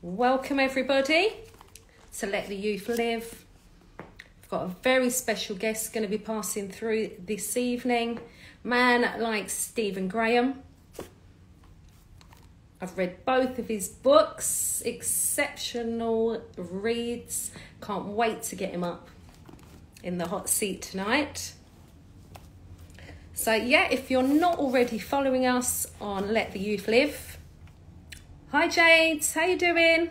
Welcome everybody to Let the Youth Live. I've got a very special guest going to be passing through this evening. Man like Stephen Graham. I've read both of his books, exceptional reads. Can't wait to get him up in the hot seat tonight. So yeah, if you're not already following us on Let the Youth Live. Hi Jade, how you doing?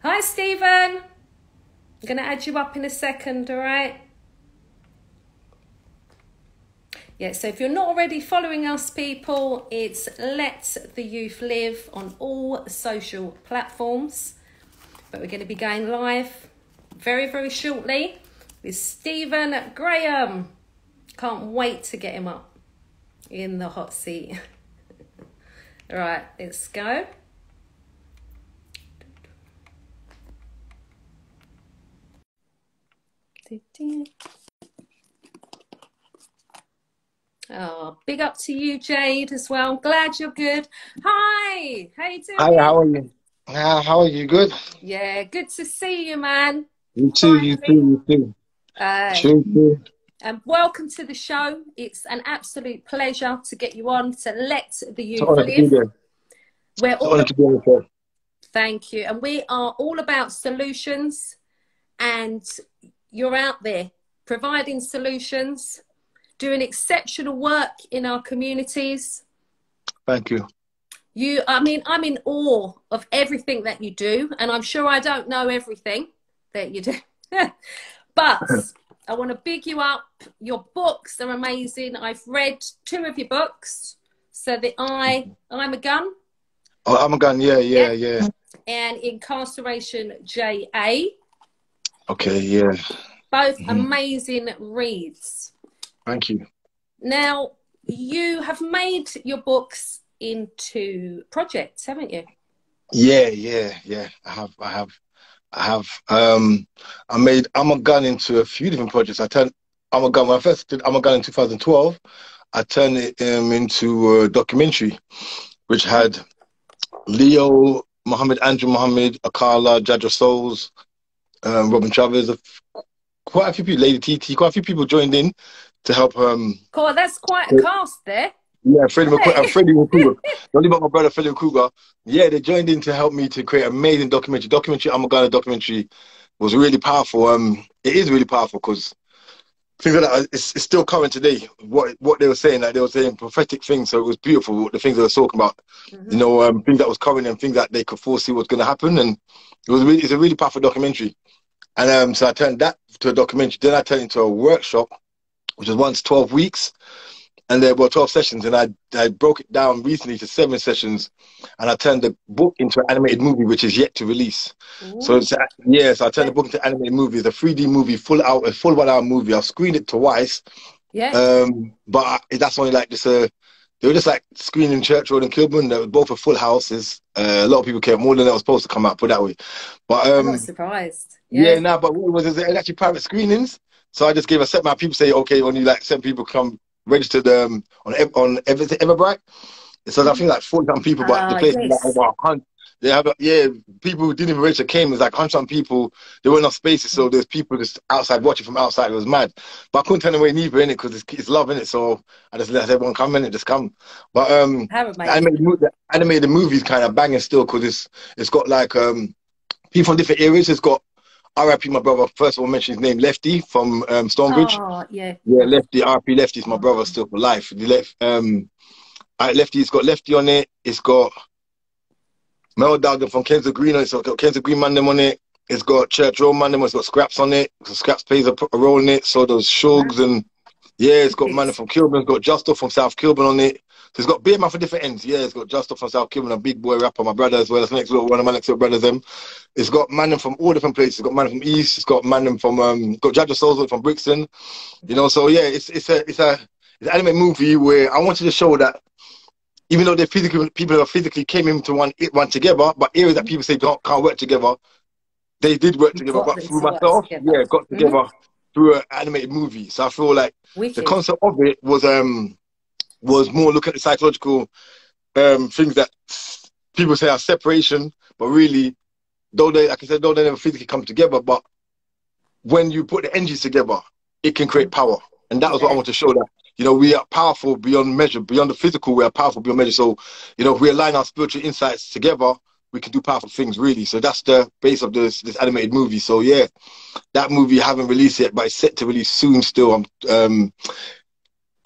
Hi Stephen. I'm going to add you up in a second, all right? Yeah, so if you're not already following us, people, it's Let the Youth Live on all social platforms. But we're going to be going live very, very shortly with Stephen Graham. Can't wait to get him up in the hot seat. All right, let's go. Oh, big up to you, Jade, as well. I'm glad you're good. Hi, how you doing? Hi, how are you? How are you? Good? Yeah, good to see you, man. You too, you too, you too. True. And welcome to the show. It's an absolute pleasure to get you on to Let the Youth To be Live. there. We're all To be on the show. Thank you. And we are all about solutions, and you're out there providing solutions, doing exceptional work in our communities. Thank you. I'm in awe of everything that you do, and I'm sure I don't know everything that you do. But I want to big you up. Your books are amazing. I've read 2 of your books. So I'm a Gun. Oh, I'm a Gun, yeah. And Incarceration J.A. Okay, yeah. Both amazing reads. Thank you. Now, you have made your books into projects, haven't you? Yeah. I have. I made I'm a Gun into a few different projects. I'm a Gun. When I first did I'm a Gun in 2012, I turned it into a documentary, which had Leo, Andrew Muhammad, Akala, Jadra Souls, Robin Travers, quite a few people, Lady TT, quite a few people joined in to help. Cool, that's quite a cast there. Yeah, Freddie McCougar. The only about my brother, Freddie McCougar. Yeah, they joined in to help me to create an amazing documentary. I'm a Gun documentary was really powerful. It is really powerful because things like that, it's still current today. What they were saying, like they were saying prophetic things, so it was beautiful. The things they were talking about, you know, things that was coming and things that they could foresee what's going to happen, and it's a really powerful documentary. And so I turned that to a documentary. Then I turned it into a workshop, which was once 12 weeks. And there were 12 sessions, and I broke it down recently to 7 sessions, and I turned the book into an animated movie, which is yet to release. Ooh. So so I turned the book into an animated movie. It's a 3D movie, a full 1 hour movie. I've screened it twice. Yeah. But that's only like this. They were just like screening Church Road and Kilburn. They were both a full house. A lot of people came, more than that was supposed to come out, put that way. But I'm not surprised. But what it was actually private screenings. So I just gave a set amount. People say, okay, only like 7 people come. Registered on Everbright. So I think like 40 people, but the place is like over 100. They have people who didn't even register came. It was like 100 people. There weren't enough spaces, so there's people just outside watching from outside. It was mad, but I couldn't turn away neither in it because it's love in it. So I just let everyone come in and just come. But the animated movie is kind of banging still because it's got like people from different areas. It's got R.I.P. my brother. First of all, mention his name, Lefty from Stonebridge. Oh, yeah. Yeah, Lefty. R.I.P. Lefty's my brother still for life. Lefty's got Lefty on it. It's got Mel Dowden from Kensal Green on it. So it's got Kensal Green man them on it. It's got Church Road man them. It's got Scraps on it. So Scraps plays a role in it. So those Shugs and it's got man from Kilburn. It's got Justo from South Kilburn on it. So it's got beer man from different ends. Yeah, it's got Justo from South Kilburn, a big boy rapper, my brother as well. That's one of my next little brothers. It's got man from all different places. It's got man from East. It's got man from got Jadra Souls from Brixton. You know, so yeah, it's an anime movie where I wanted to show that even though people that physically came into one together, but areas that people say can't work together, they did work together. But through myself, got together through an animated movie. So I feel like the concept of it was more looking at the psychological things that people say are separation, but really, though they, like I said, though they never physically come together, but when you put the energies together, it can create power. And that was what I Yeah. want to show, that, you know, we are powerful beyond measure, beyond the physical, we are powerful beyond measure. So, you know, if we align our spiritual insights together, we can do powerful things, really. So that's the base of this animated movie. So yeah, that movie I haven't released yet, but it's set to release soon still. I'm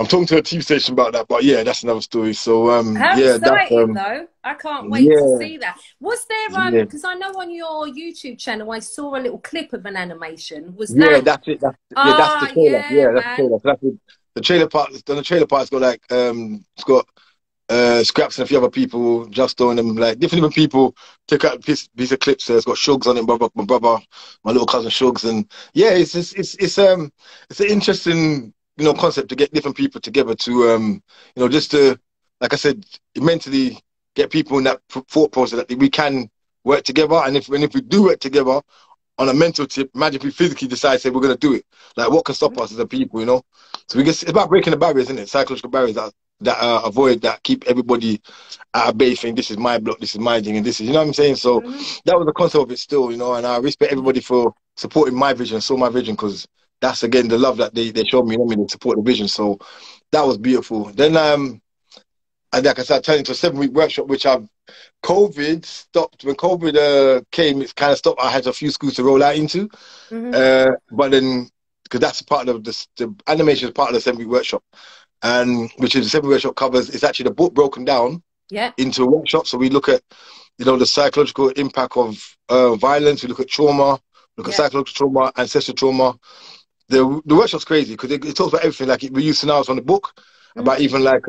talking to a TV station about that, but yeah, that's another story. So How yeah, that's exciting though. I can't wait to yeah, see that. Was there yeah. because I know on your YouTube channel I saw a little clip of an animation. Was Yeah, that that's it. Yeah, that's the ah trailer. yeah, Yeah, that's the man. trailer. So that's the trailer part. Then the trailer part's got like it's got Scraps and a few other people just throwing them, like different people took out a piece of clips. It's got Shugs on it, my brother, my little cousin Shugs, and yeah, it's an interesting, you know, concept to get different people together to you know, just to, like I said, mentally get people in that thought process that we can work together, and if we do work together on a mental tip, imagine if we physically decide, say, we're going to do it. Like, what can stop us as a people, you know? So it's about breaking the barriers, isn't it? Psychological barriers that avoid, that keep everybody at a bay saying, this is my block, this is my thing, and this is, you know what I'm saying? So that was the concept of it still, you know, and I respect everybody for supporting my vision, saw my vision, because that's, again, the love that they showed me, you know what I mean? They support the vision. So that was beautiful. Then, and like I said, I turned into a 7-week workshop, which COVID stopped. When COVID came, it kind of stopped. I had a few schools to roll out into. But then, because that's part of the animation is part of the 7-week workshop, and which is the 7-week workshop covers, it's actually the book broken down into a workshop. So we look at, you know, the psychological impact of violence. We look at trauma, look at psychological trauma, ancestral trauma. The workshop's crazy because it talks about everything. Like we use scenarios from the book about even like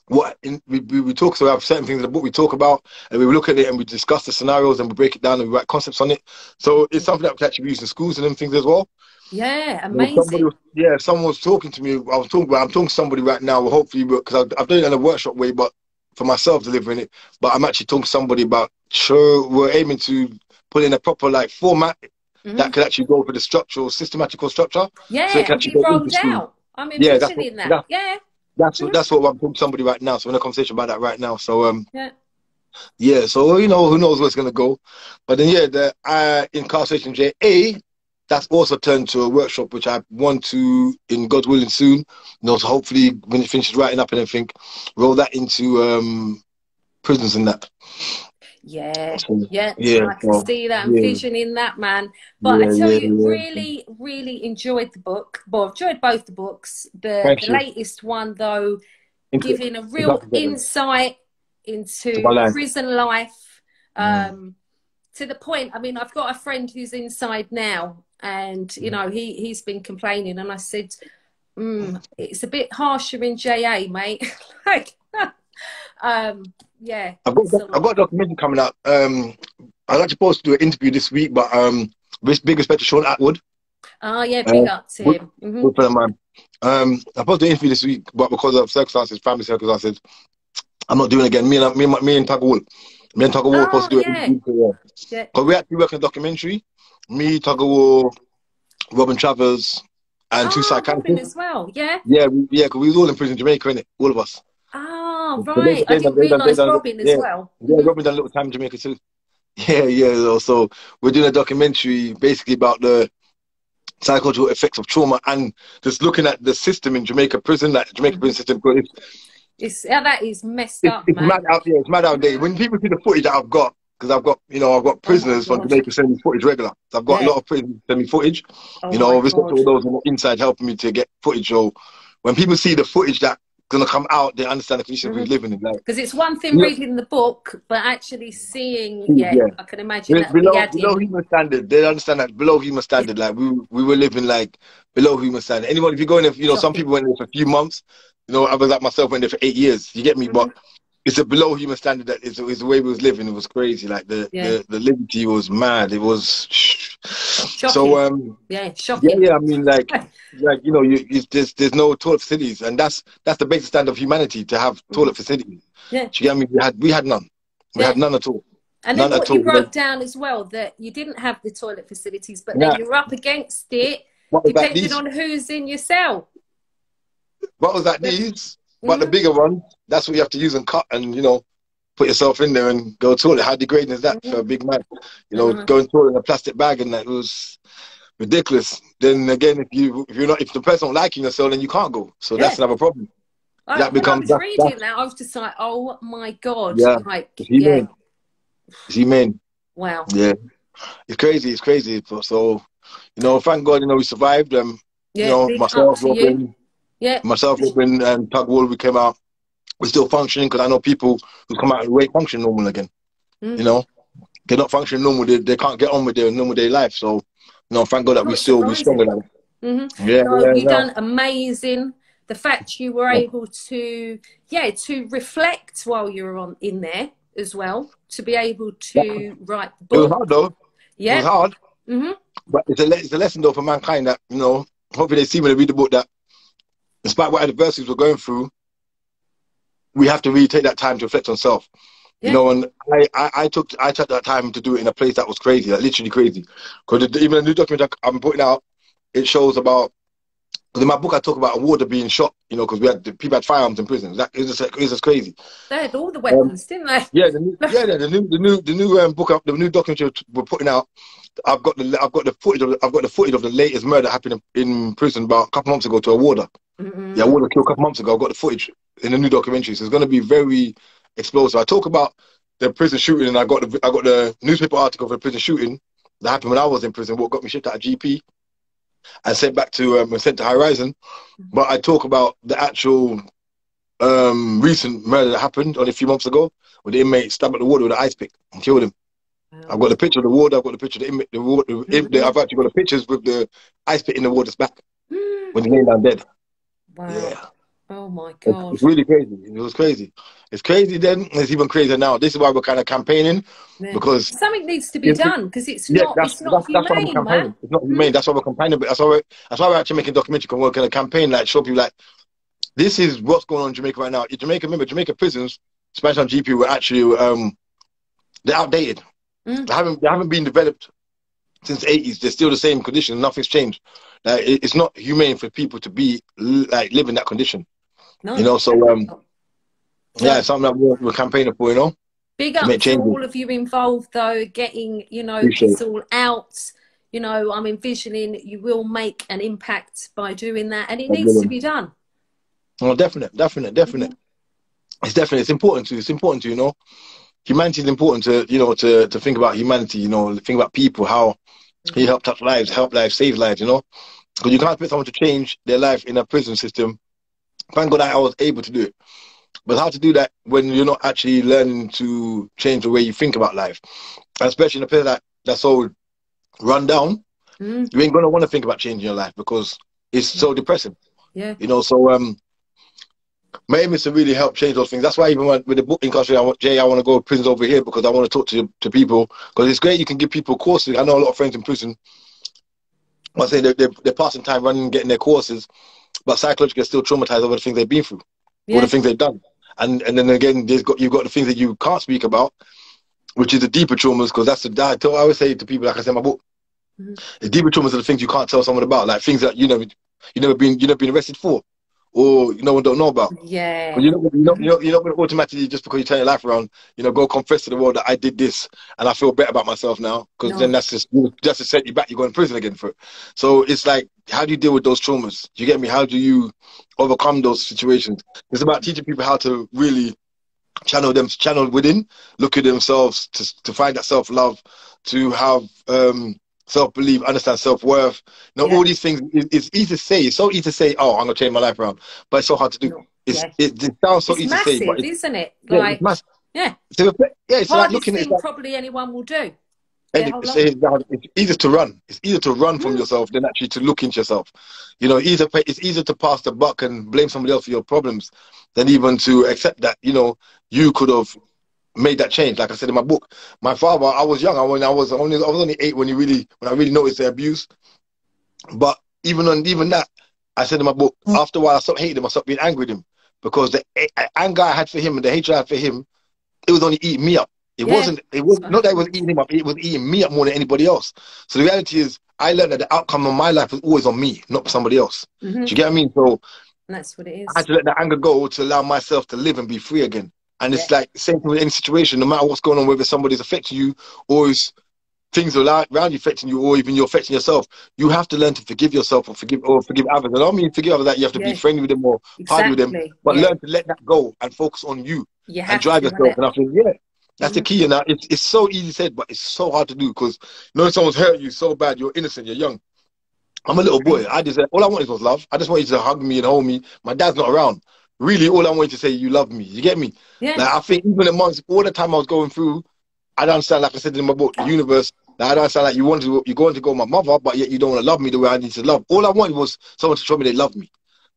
we talk, so we have certain things in the book we talk about, and we look at it and we discuss the scenarios and we break it down and we write concepts on it. So it's something that we can actually use in schools and them things as well. Yeah, amazing. Someone was talking to me. I'm talking to somebody right now. Well, hopefully, because I've done it in a workshop way, but for myself delivering it. But I'm actually talking to somebody about. Sure, we're aiming to put in a proper like format that could actually go for the structural, systematical structure. Yeah, so it can and actually be go into rolled school. out. I'm Yeah, envisioning that. that's what I'm talking to somebody right now. So we're in a conversation about that right now. So yeah. So you know, who knows where it's gonna go. But then the Incarceration JA, that's also turned to a workshop which I want to, in God's willing, soon. You know, so hopefully when it finishes writing up and everything, roll that into prisons and that. Yeah, So, yeah, yeah, I can so, see that and yeah, visioning that, man. But I tell you, yeah. really, really enjoyed the book. Well, I've enjoyed both the books. The Thank you. latest one, though, giving a real Exactly. insight To my into life. prison life. To the point, I mean, I've got a friend who's inside now, and you know, he's been complaining, and I said, it's a bit harsher in JA, mate. Like, yeah, I've got a documentary coming out. I was actually supposed to do an interview this week, but big respect to Sean Atwood. Oh yeah, big up to him. Good friend of mine. I'm supposed to do an interview this week, but because of circumstances, family circumstances, I'm not doing it again. Me and Tugger Wall. Me and Tugger Wall supposed to do an interview. Yeah. Because we actually work in a documentary. Me, Tugger Wall, Robin Travers, and two psychiatrists. Robin as well, yeah? Yeah, because we was all in prison in Jamaica, innit? All of us. Oh, right. I didn't realise Robin as well. Yeah, Robin done a little time in Jamaica too. Yeah. So we're doing a documentary basically about the psychological effects of trauma and just looking at the system in Jamaica prison, like Jamaica prison system. That is messed up, it's man. mad out there. It's mad out there. When people see the footage that I've got, because I've got prisoners from Jamaica sending me footage regular. So I've got a lot of prisoners sending me footage. Respect to all those who are inside helping me to get footage. So when people see the footage that's gonna come out, they understand the conditions we're living in. Because it's one thing reading the book, but actually seeing, I can imagine that below human standard. They understand that below human standard, like we were living like below human standard. Anyone, if you go in there, some people went there for a few months. Others like myself went there for 8 years. You get me? But it's a below human standard that is the way we was living. It was crazy. Like the liberty was mad. It was shocking. So shocking. Yeah. I mean, there's no toilet facilities, and that's the basic standard of humanity, to have toilet facilities. Yeah. Do you get me? We had none. We had none at all. And then what you wrote down as well, that you didn't have the toilet facilities, but then you're up against it, depending on who's in your cell. What was that? These? But the bigger one, that's what you have to use and cut, and put yourself in there and go toilet. How degrading is that for a big man? You know, going toilet in a plastic bag and that, it was ridiculous. Then again, if the person don't like you in the cell, then you can't go. So that's another problem. That When I becomes was reading that, I was just like, oh my God. yeah. Like, It's humane. Wow. Yeah. It's crazy. It's crazy. So, you know, thank God, you know, we survived. You know, myself, Robin, and Tug Wall, we came out. We're still functioning because I know people who come out and wait function normal again. You know, they're not functioning normal. They can't get on with their normal day life. So, you know, thank God that we're stronger than that. You've done amazing. The fact you were able to reflect while you were in there as well, to be able to write the book. It was hard though. Yeah. It was hard. But it's a lesson though for mankind that, you know, hopefully they see when they read the book that despite what adversities we're going through, we have to really take that time to reflect on self. You know, and I took that time to do it in a place that was crazy, like literally crazy. Because even the new document I'm putting out, it shows about. Because in my book I talk about a warder being shot. You know, because people had firearms in prison. That is just crazy. They had all the weapons, didn't they? Yeah, the new book, the new documentary we're putting out. I've got the footage of the latest murder happening in prison about a couple months ago to a warder. Yeah, a warder killed a couple months ago. I've got the footage in the new documentary, so it's going to be very explosive. I talk about the prison shooting, and I got the newspaper article for the prison shooting that happened when I was in prison. What got me shipped out of GP and sent back to Horizon. But I talk about the actual recent murder that happened only a few months ago, where the inmate stabbed at the warder with an ice pick and killed him. Wow. I've got the picture of the warder. I've got the picture of the inmate. I've actually got the pictures with the ice pick in the warder's back when he lay down dead. Wow. Yeah. Oh my God. It's really crazy. It was crazy. It's crazy then. It's even crazier now. This is why we're kind of campaigning because something needs to be done because it's not humane, man. It's not humane. That's why we're campaigning. But that's why we're actually making a documentary. We're going to campaign, like show people like this is what's going on in Jamaica right now. In Jamaica, remember, Jamaica prisons, Spanish on GP, were actually they're outdated. They haven't been developed since the 80s. They're still the same condition. Nothing's changed. It's not humane for people to be like live in that condition. No. You know, so yeah, something that we're campaigning for, you know. Big up to all of you involved, though, getting, you know, this all out. You know, I'm envisioning you will make an impact by doing that, and it needs to be done. Oh, definite. It's important to, you know. Humanity is important to, you know, to think about humanity, you know, think about people, how you help touch lives, save lives, you know. Because you can't expect someone to change their life in a prison system. Thank God I was able to do it. But how to do that when you're not actually learning to change the way you think about life? And especially in a place that's so run down, you ain't going to want to think about changing your life because it's so depressing. Yeah. You know, so my aim is to really help change those things. That's why even with the book Incarceration, I want to go to prisons over here because I want to talk to people. Because it's great you can give people courses. I know a lot of friends in prison. I say they're passing time running, getting their courses, but psychologically they're still traumatized over the things they've been through, or the things they've done. And then again, you've got the things that you can't speak about, which is the deeper traumas, because I always say to people, like I said in my book, the deeper traumas are the things you can't tell someone about, like things that you never been arrested for, or no one don't know about. Yeah. You're not going to automatically, just because you turn your life around, you know, go confess to the world that I did this and I feel better about myself now, because then that's to set you back. You go in prison again for it. So it's like, how do you deal with those traumas? You get me? How do you overcome those situations? It's about teaching people how to really channel within, look at themselves, to find that self-love, to have self-belief, understand self-worth. You know, all these things, it's easy to say. It's so easy to say, oh, I'm going to change my life around. But it's so hard to do. It sounds so easy massive, to say. But isn't it? Like, it's massive. Yeah. It's like looking at it. Probably anyone will do. It's easier to run. It's easier to run from yourself than actually to look into yourself. You know, it's easier to pass the buck and blame somebody else for your problems than even to accept that, you know, you could have made that change. Like I said in my book, my father, I was young. I was only 8 when I really noticed the abuse. But even that, I said in my book, after a while I stopped hating him, I stopped being angry with him, because the anger I had for him and the hatred I had for him, it was only eating me up. It wasn't not that it was eating him up, it was eating me up more than anybody else. So the reality is, I learned that the outcome of my life was always on me, not for somebody else. Do you get what I mean? So that's what it is. I had to let that anger go to allow myself to live and be free again. And it's like the same thing with any situation, no matter what's going on, whether somebody's affecting you or is things around you affecting you, or even you're affecting yourself. You have to learn to forgive yourself or forgive others. And I don't mean forgive others that you have to be friendly with them or party with them, but learn to let that go and focus on you and drive yourself. And I think, that's the key. And it's so easy said, but it's so hard to do because someone's hurt you so bad. You're innocent. You're young. I'm a little boy. All I wanted was love. I just wanted you to hug me and hold me. My dad's not around. Really, all I wanted to say, you love me. You get me? Yeah. Like, I think even amongst all the time I was going through, I don't understand, like I said in my book, the universe. Like, I don't understand, like you're going to go with my mother, but yet you don't want to love me the way I need to love. All I wanted was someone to show me they love me.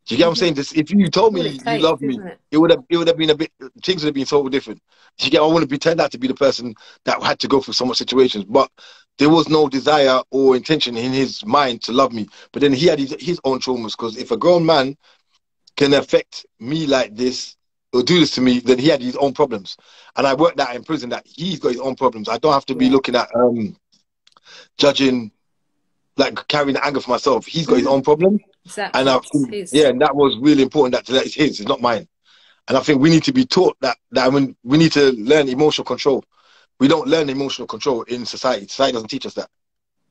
Do you get what I'm saying? If you told me you love me, it would have been a bit, things would have been totally different. Do you get? I wouldn't pretend out to be the person that had to go through so much situations, but there was no desire or intention in his mind to love me. But then he had his own traumas, because if a grown man can affect me like this or do this to me, then he had his own problems. And I worked out in prison that he's got his own problems. I don't have to be looking at judging, like carrying the anger for myself. He's got his own problems. Exactly. And I think, and that was really important, that it's his, it's not mine. And I think we need to be taught that when we need to learn emotional control. We don't learn emotional control in society. Society doesn't teach us that.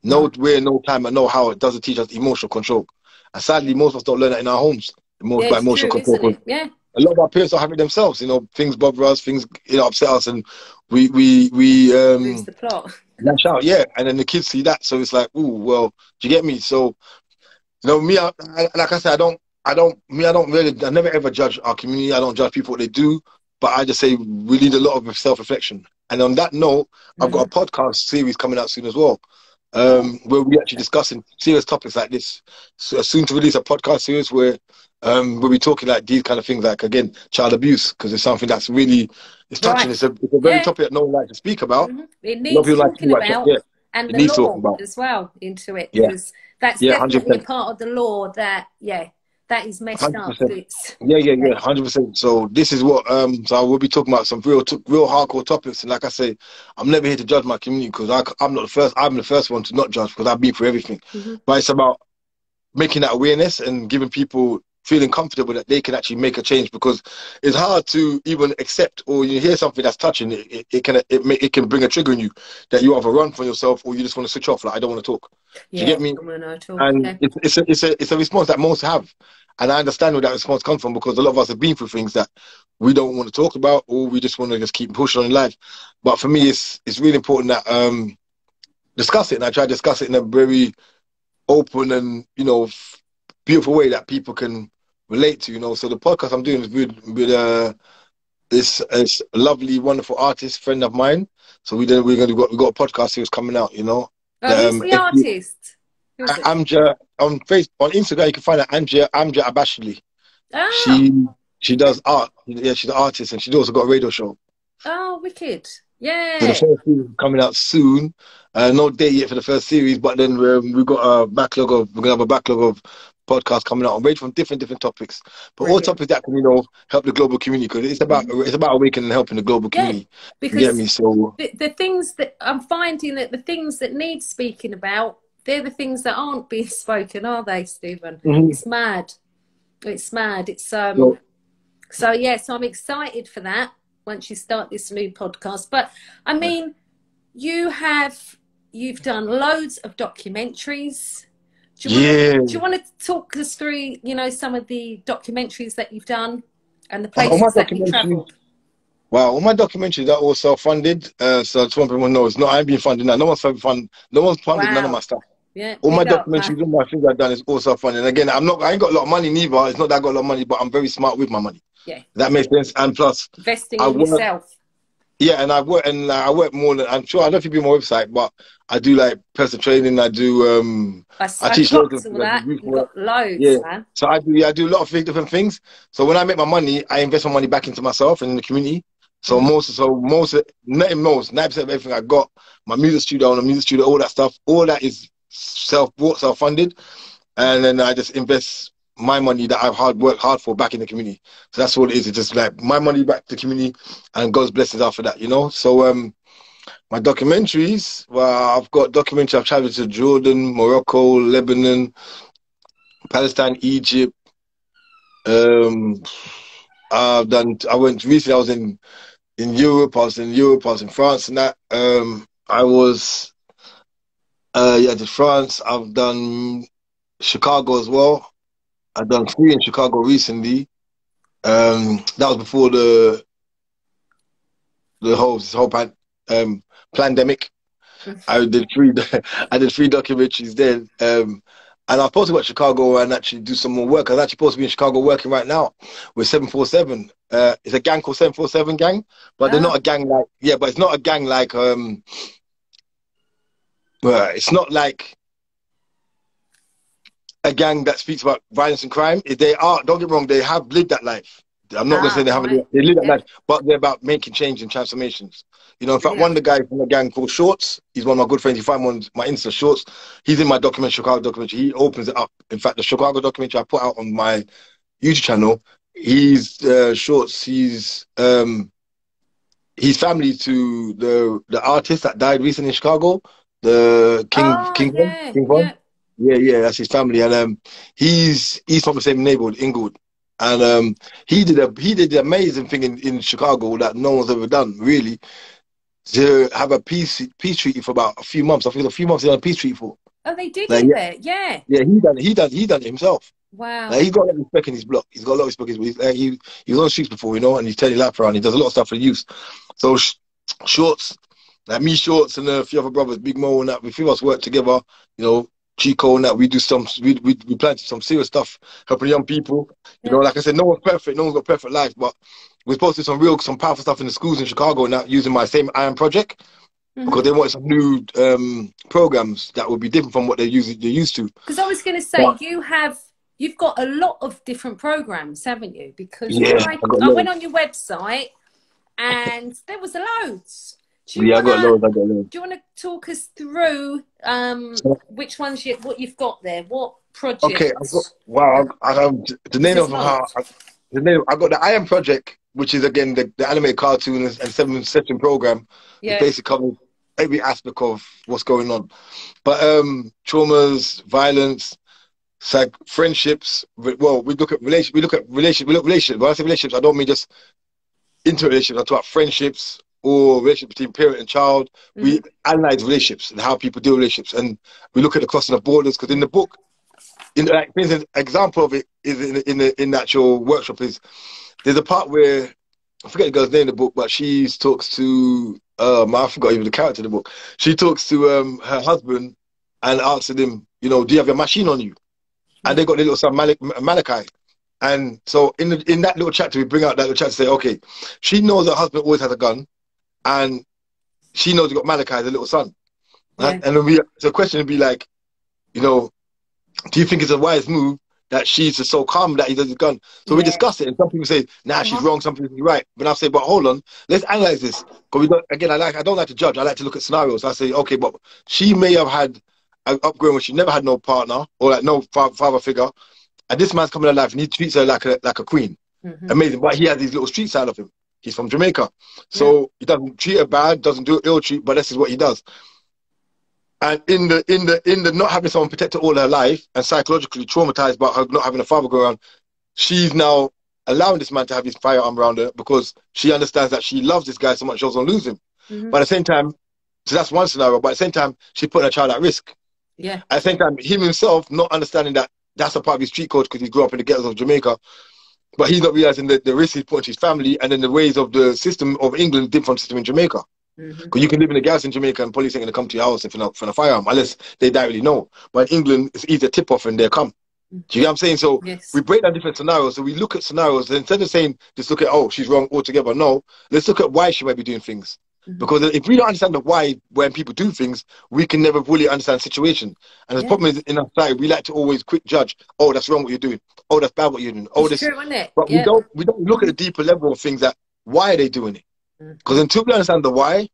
Nowhere, no time, and no how it doesn't teach us emotional control. And sadly, most of us don't learn that in our homes. By emotional control. Yeah. A lot of our parents don't have it themselves. Things bother us, things upset us, and we lose the plot. Lash out, and then the kids see that, so it's like, ooh, well, do you get me? So, me, like I said, I never ever judge our community. I don't judge people what they do, but I just say we need a lot of self-reflection. And on that note, I've got a podcast series coming out soon as well, where we actually discussing serious topics like this. So soon to release a podcast series where we'll be talking like these kind of things, like, again, child abuse, because it's something that's really, it's touching. It's a very topic that no one likes to speak about. It needs talking about, and the law as well into it, because that's definitely a part of the law that that is messed 100%. up. 100%. So this is what so we'll be talking about some real hardcore topics. And like I say, I'm never here to judge my community, because I'm not the first. I'm the first one to not judge, because I've been through everything. But it's about making that awareness and giving people feeling comfortable that they can actually make a change, because it's hard to even accept, or you hear something that's touching it can bring a trigger in you that you either run from yourself or you just want to switch off, like, I don't want to talk. Do you get me? And it's a response that most have, and I understand where that response comes from, because a lot of us have been through things that we don't want to talk about, or we just want to just keep pushing on in life. But for me, it's really important that discuss it, and I try to discuss it in a very open and beautiful way that people can relate to. So the podcast I'm doing is with this lovely, wonderful artist friend of mine. So we got a podcast series coming out. Who's the artist? Amja on Facebook, on Instagram. You can find her Amja Abashli. She does art. Yeah, she's an artist, and she's also got a radio show. Oh, wicked! Yeah. So the first series coming out soon. No date yet for the first series, but then we've got a backlog of podcasts coming out, range from different topics, but all topics that can help the global community, because it's about awakening and helping the global community. Because you get me? So the things that I'm finding, that the things that need speaking about, they're the things that aren't being spoken, are they, Stephen? It's mad. It's mad. It's so I'm excited for that once you start this new podcast. But I mean, you've done loads of documentaries. Do you want to talk us through, some of the documentaries that you've done and the places that you've travelled? Wow, all my documentaries are all self-funded. So I just want people to know, I ain't been funded now. No one's funded none of my stuff. Yeah, all my documentaries, all my things I've done is all self-funded. And again, I ain't got a lot of money neither. It's not that I got a lot of money, but I'm very smart with my money. Yeah, that makes sense. And plus, investing in yourself. Yeah, and I work more than, I'm sure, I don't know if you've been on my website, but I do like personal training. I do I teach loads of that. You've got loads, man. So I do a lot of different things. So when I make my money, I invest my money back into myself and in the community. So most 90% of everything I got, my music studio, all that stuff, all that is self-bought, self-funded, and then I just invest my money that I've worked hard for back in the community. So that's all it is. It's just like my money back to the community and God's blessings after that, So my documentaries, well, I've got documentaries. I've traveled to Jordan, Morocco, Lebanon, Palestine, Egypt, I went recently. I was in Europe. I was in Europe. I was in France and that. I was yeah, to France. I've done Chicago as well. I've done 3 in Chicago recently. That was before the whole pandemic. I did 3 I did 3 documentaries then. And I was supposed to go to Chicago and actually do some more work. I was actually supposed to be in Chicago working right now with 747. It's a gang called 747 Gang, but they're not a gang like, yeah, but it's not a gang like it's not like a gang that speaks about violence and crime. They are, don't get me wrong, they have lived that life. I'm not going to say they haven't. They live that life, but they're about making change and transformations. You know, in fact, one of the guys from a gang called Shorts, he's one of my good friends. You find one of my Insta Shorts. He's in my documentary, Chicago documentary. He opens it up. In fact, the Chicago documentary I put out on my YouTube channel, he's Shorts. He's family to the artist that died recently in Chicago, the King Von. Yeah, that's his family, and he's from the same neighborhood, Inglewood, and he did the amazing thing in Chicago that no one's ever done, really, to have a peace treaty for about a few months. I think a few months they had a peace treaty for. Oh, they did do it, yeah. Yeah, he done it himself. Wow. Like, he's got a lot of respect in his block. He's got a lot of respect in his block. He was on the streets before, you know, and he's turning his life around. He does a lot of stuff for the youth. So Shorts, like me, Shorts, and a few other brothers, Big Mo and that, we few of us work together, you know, Chico and that, we do we plan some serious stuff, helping young people. You know, like I said, no one's perfect, no one's got a perfect life, but we're supposed to do some powerful stuff in the schools in Chicago and that, using my same Iron Project, because they wanted some new programs that would be different from what they're used to. Because I was going to say, you've got a lot of different programs, haven't you? Because I went on your website and there was loads. I got loads. Do you want to talk us through which ones what you've got there? What projects? Okay, I got the name I got the Iron Project, which is again the animated cartoon and 7-session program. Yeah. It basically covers every aspect of what's going on. But traumas, violence, friendships. Well, we look at relationships. We look at relationships. When I say relationships, I don't mean just interrelationships. I talk about friendships or relationships between parent and child. We analyze relationships and how people deal with relationships, and we look at the crossing of borders. Because in the book, for instance, an example of it is in the actual workshop is there's a part where I forget the girl's name in the book, but she talks to I forgot even the character in the book. She talks to her husband and asks him, you know, do you have your machine on you? And they got their little son Malachi. And so in that little chapter, we bring out that little chapter to say, okay, she knows her husband always has a gun, and she knows he got Malachi as a little son. Right? And then the question would be like, you know, do you think it's a wise move that she's just so calm that he does his gun? So we discuss it, and some people say, nah, she's wrong, some people say, right. But I say, but hold on, let's analyze this. Because I don't like to judge, I like to look at scenarios. I say, okay, but she may have had an upbringing where she never had no partner, or like no father figure, and this man's coming to life and he treats her like a queen. Amazing. But he has these little street side of him. He's from Jamaica. So he doesn't treat her bad, doesn't do ill treat, but this is what he does. And in the not having someone protect her all her life and psychologically traumatized by her not having a father go around, she's now allowing this man to have his firearm around her because she understands that she loves this guy so much she doesn't lose him. But at the same time, so that's one scenario, but at the same time, she's putting her child at risk. Yeah. At the same time, him himself not understanding that that's a part of his street code because he grew up in the ghettos of Jamaica, but he's not realizing that the risk he's putting to his family and then the ways of the system of England different from the system in Jamaica. Because you can live in the gas in Jamaica and police ain't going to come to your house for a firearm unless they directly know. But in England, it's easier tip off and they'll come. Do you get what I'm saying? So we break down different scenarios. So we look at scenarios and instead of saying, just look at, oh, she's wrong altogether. No, let's look at why she might be doing things. Because if we don't understand the why when people do things, we can never fully understand the situation. And the problem is in our society, we like to always quick judge. Oh, that's wrong what you're doing. Oh, that's bad what you're doing. Oh, it's true, isn't it? But we don't look at the deeper level of things that why are they doing it? Because until we understand the why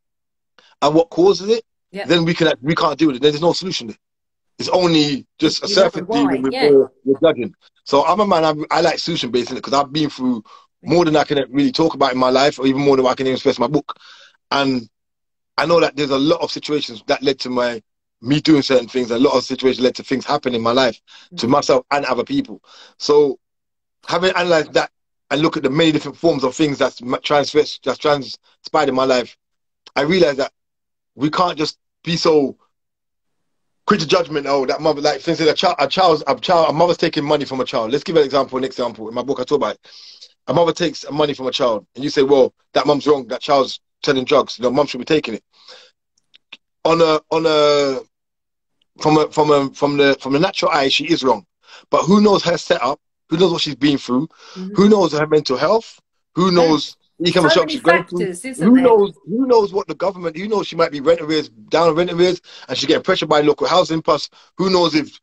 and what causes it, then we can't deal with it. There's no solution there. It's only just a surface dealing with we're judging. So I'm a man, I like solution based in it because I've been through more than I can really talk about in my life, or even more than I can even express in my book. And I know that there's a lot of situations that led to me doing certain things. A lot of situations led to things happening in my life, to myself and other people. So having analyzed that and look at the many different forms of things that's transpired in my life, I realized that we can't just be so quick to judgment. Oh, that mother, like, for instance, a mother's taking money from a child. Let's give an example. In my book, I talk about it. A mother takes money from a child, and you say, well, that mum's wrong. That child's selling drugs. Mum should be taking it. From the natural eye, she is wrong. But who knows her setup? Who knows what she's been through? Who knows her mental health? Who knows economic shock she's going through? Who knows what the government? Who knows she might be rent arrears, down on rent arrears, and she's getting pressured by local housing. Plus, who knows if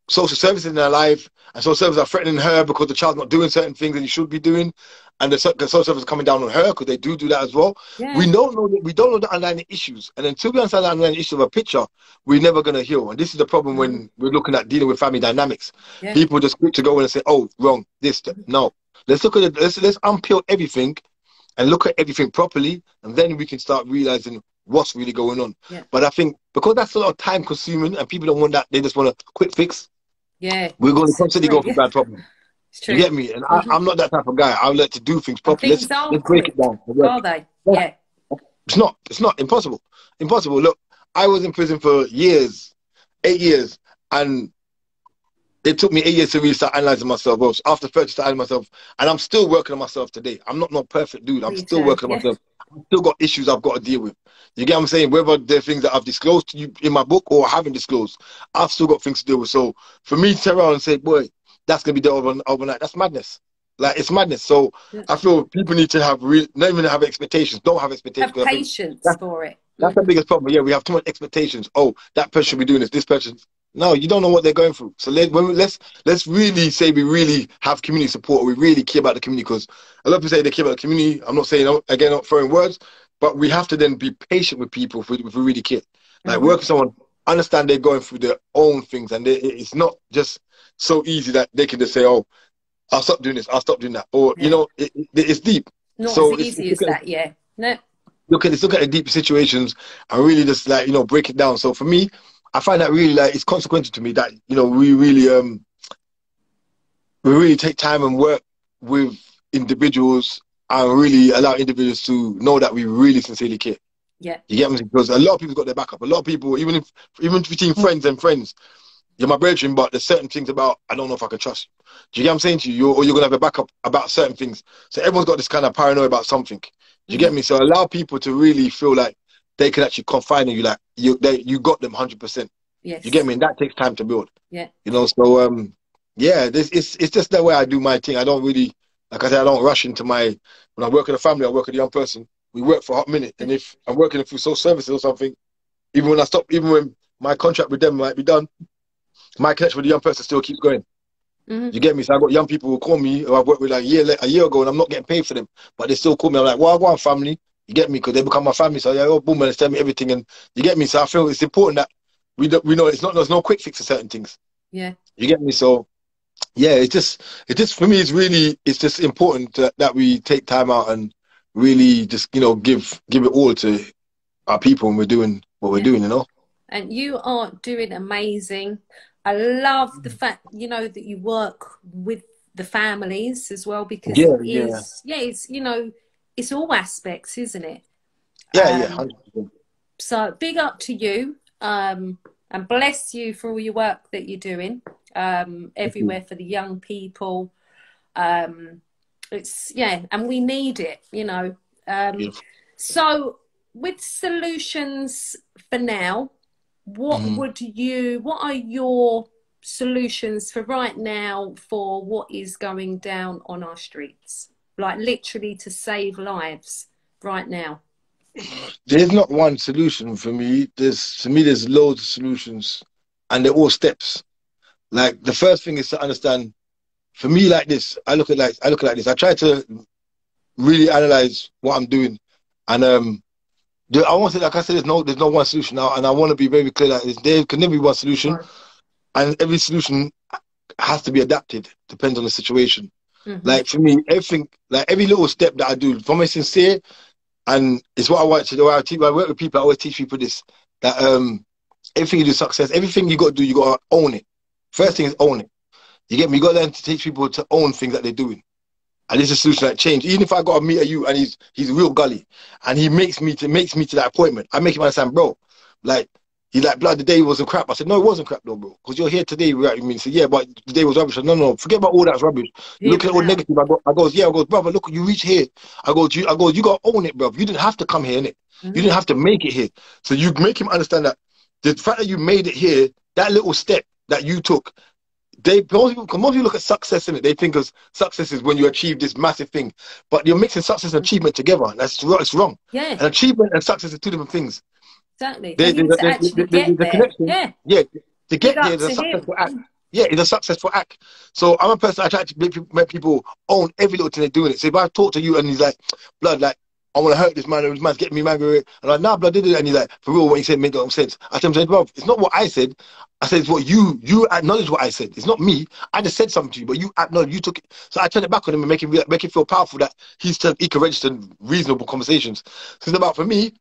social services in her life and social services are threatening her because the child's not doing certain things that he should be doing, and the social services are coming down on her because they do that as well. Yeah. We don't know the underlying issues, and until we understand the underlying issue of a picture, we're never going to heal. And this is the problem when we're looking at dealing with family dynamics. Yeah. People just quick to go in and say, "Oh, wrong, this." No, let's look at it. Let's unpeel everything and look at everything properly, and then we can start realizing what's really going on. Yeah. But I think because that's a lot of time consuming and people don't want that, they just want a quick fix. Yeah, we're going to constantly go through bad problems. You get me? And I'm not that type of guy. I like to do things properly. Let's break it down. Are they? Yeah. It's not impossible. Look, I was in prison for years, 8 years, and it took me 8 years to really start analyzing myself. Well, after 30, start analyzing myself, and I'm still working on myself today. I'm not perfect, dude. I'm still working on myself. I've still got issues I've got to deal with. You get what I'm saying? Whether they're things that I've disclosed to you in my book or haven't disclosed, I've still got things to deal with. So for me to turn around and say, boy, that's going to be there overnight, that's madness. Like, it's madness. So I feel people need to not even have expectations. Don't have expectations. Have patience for it. That's the biggest problem. Yeah, we have too much expectations. Oh, that person should be doing this person. No, you don't know what they're going through. So let's really say we really have community support. We really care about the community, because a lot of people say they care about the community. I'm not saying, again, not throwing words, but we have to then be patient with people if we really care. Like, work with someone, understand they're going through their own things, and it's not just so easy that they can just say, oh, I'll stop doing this, I'll stop doing that. Or, you know, it's deep. Not so as easy as that, yeah. No. Look at the deep situations and really just, like, you know, break it down. So for me, I find that really, like, it's consequential to me that, you know, we really take time and work with individuals and really allow individuals to know that we really sincerely care. Yeah. You get me? Because a lot of people got their back up. A lot of people, even between friends and friends, you're my brethren, but there's certain things about, I don't know if I can trust you. Do you get what I'm saying to you? Or you're going to have a backup about certain things. So everyone's got this kind of paranoia about something. Do you get me? So allow people to really feel like they can actually confide in you, like you got them 100%. Yes. You get me? And that takes time to build. Yeah. You know, so yeah, it's just the way I do my thing. I don't really, like I said, I don't rush into when I work with a family, I work with a young person. We work for a hot minute. And if I'm working through social services or something, even when my contract with them might be done, my connection with the young person still keeps going. You get me? So I got young people who call me who I've worked with like a year ago, and I'm not getting paid for them, but they still call me. I'm like, well, I go on family. You get me? Because they become my family. So yeah, boom, and they tell me everything, and you get me. So I feel it's important that we know there's no quick fix to certain things. Yeah. You get me? So yeah, it's just for me, it's just important that we take time out and really just, you know, give it all to our people when we're doing what we're doing, you know. And you are doing amazing. I love the fact, you know, that you work with the families as well, because it's, you know, it's all aspects, isn't it? Yeah, 100%. So big up to you, and bless you for all your work that you're doing everywhere for the young people. It's and we need it, you know. So with solutions for now, what are your solutions for right now for what is going down on our streets? Like, literally to save lives right now. There's not one solution for me. There's loads of solutions, and they're all steps. Like, the first thing is to understand, for me, like this, I look at like this. I try to really analyze what I'm doing, and I want to, like I said, there's no one solution now, and I want to be very clear that there can never be one solution, and every solution has to be adapted, depends on the situation. Like, for me, everything, like every little step that I do, from my sincere, and it's what I want to do. I work with people, I always teach people this, that everything you do, success, everything you got to do, you got to own it. First thing is own it. You get me? You got to learn to teach people to own things that they're doing. and this is a solution that change. Even if I got to meet you and he's real gully, and he makes me to that appointment, I make him understand, bro. Like, he's like, blood, the day wasn't crap. I said, no, it wasn't crap though, bro. Because you're here today, right? You mean, so yeah, but the day was rubbish. I said, no, forget about all that's rubbish. Look at all negative. I goes, brother, look, you reach here. I go, you got to own it, bro. You didn't have to come here, innit? You didn't have to make it here. So you make him understand that the fact that you made it here, that little step that you took, most people look at success in it. They think of success is when you achieve this massive thing, but you're mixing success and achievement together. It's wrong. Yeah. And achievement and success are two different things. Exactly. The connection. Yeah. To get there is a successful act. Yeah, it's a successful act. So I'm a person, I try to make people own every little thing they're doing it. So if I talk to you and he's like, blood, like, I want to hurt this man, or this man's getting me mad with it. And I'm like, nah, blood, did it. And he's like, for real, what he said made no sense. I tell him, bro, it's not what I said. I said, it's what you acknowledge what I said. It's not me. I just said something to you, but you acknowledge, you took it. So I turned it back on him and make him feel powerful that he can register reasonable conversations. So it's about, for me,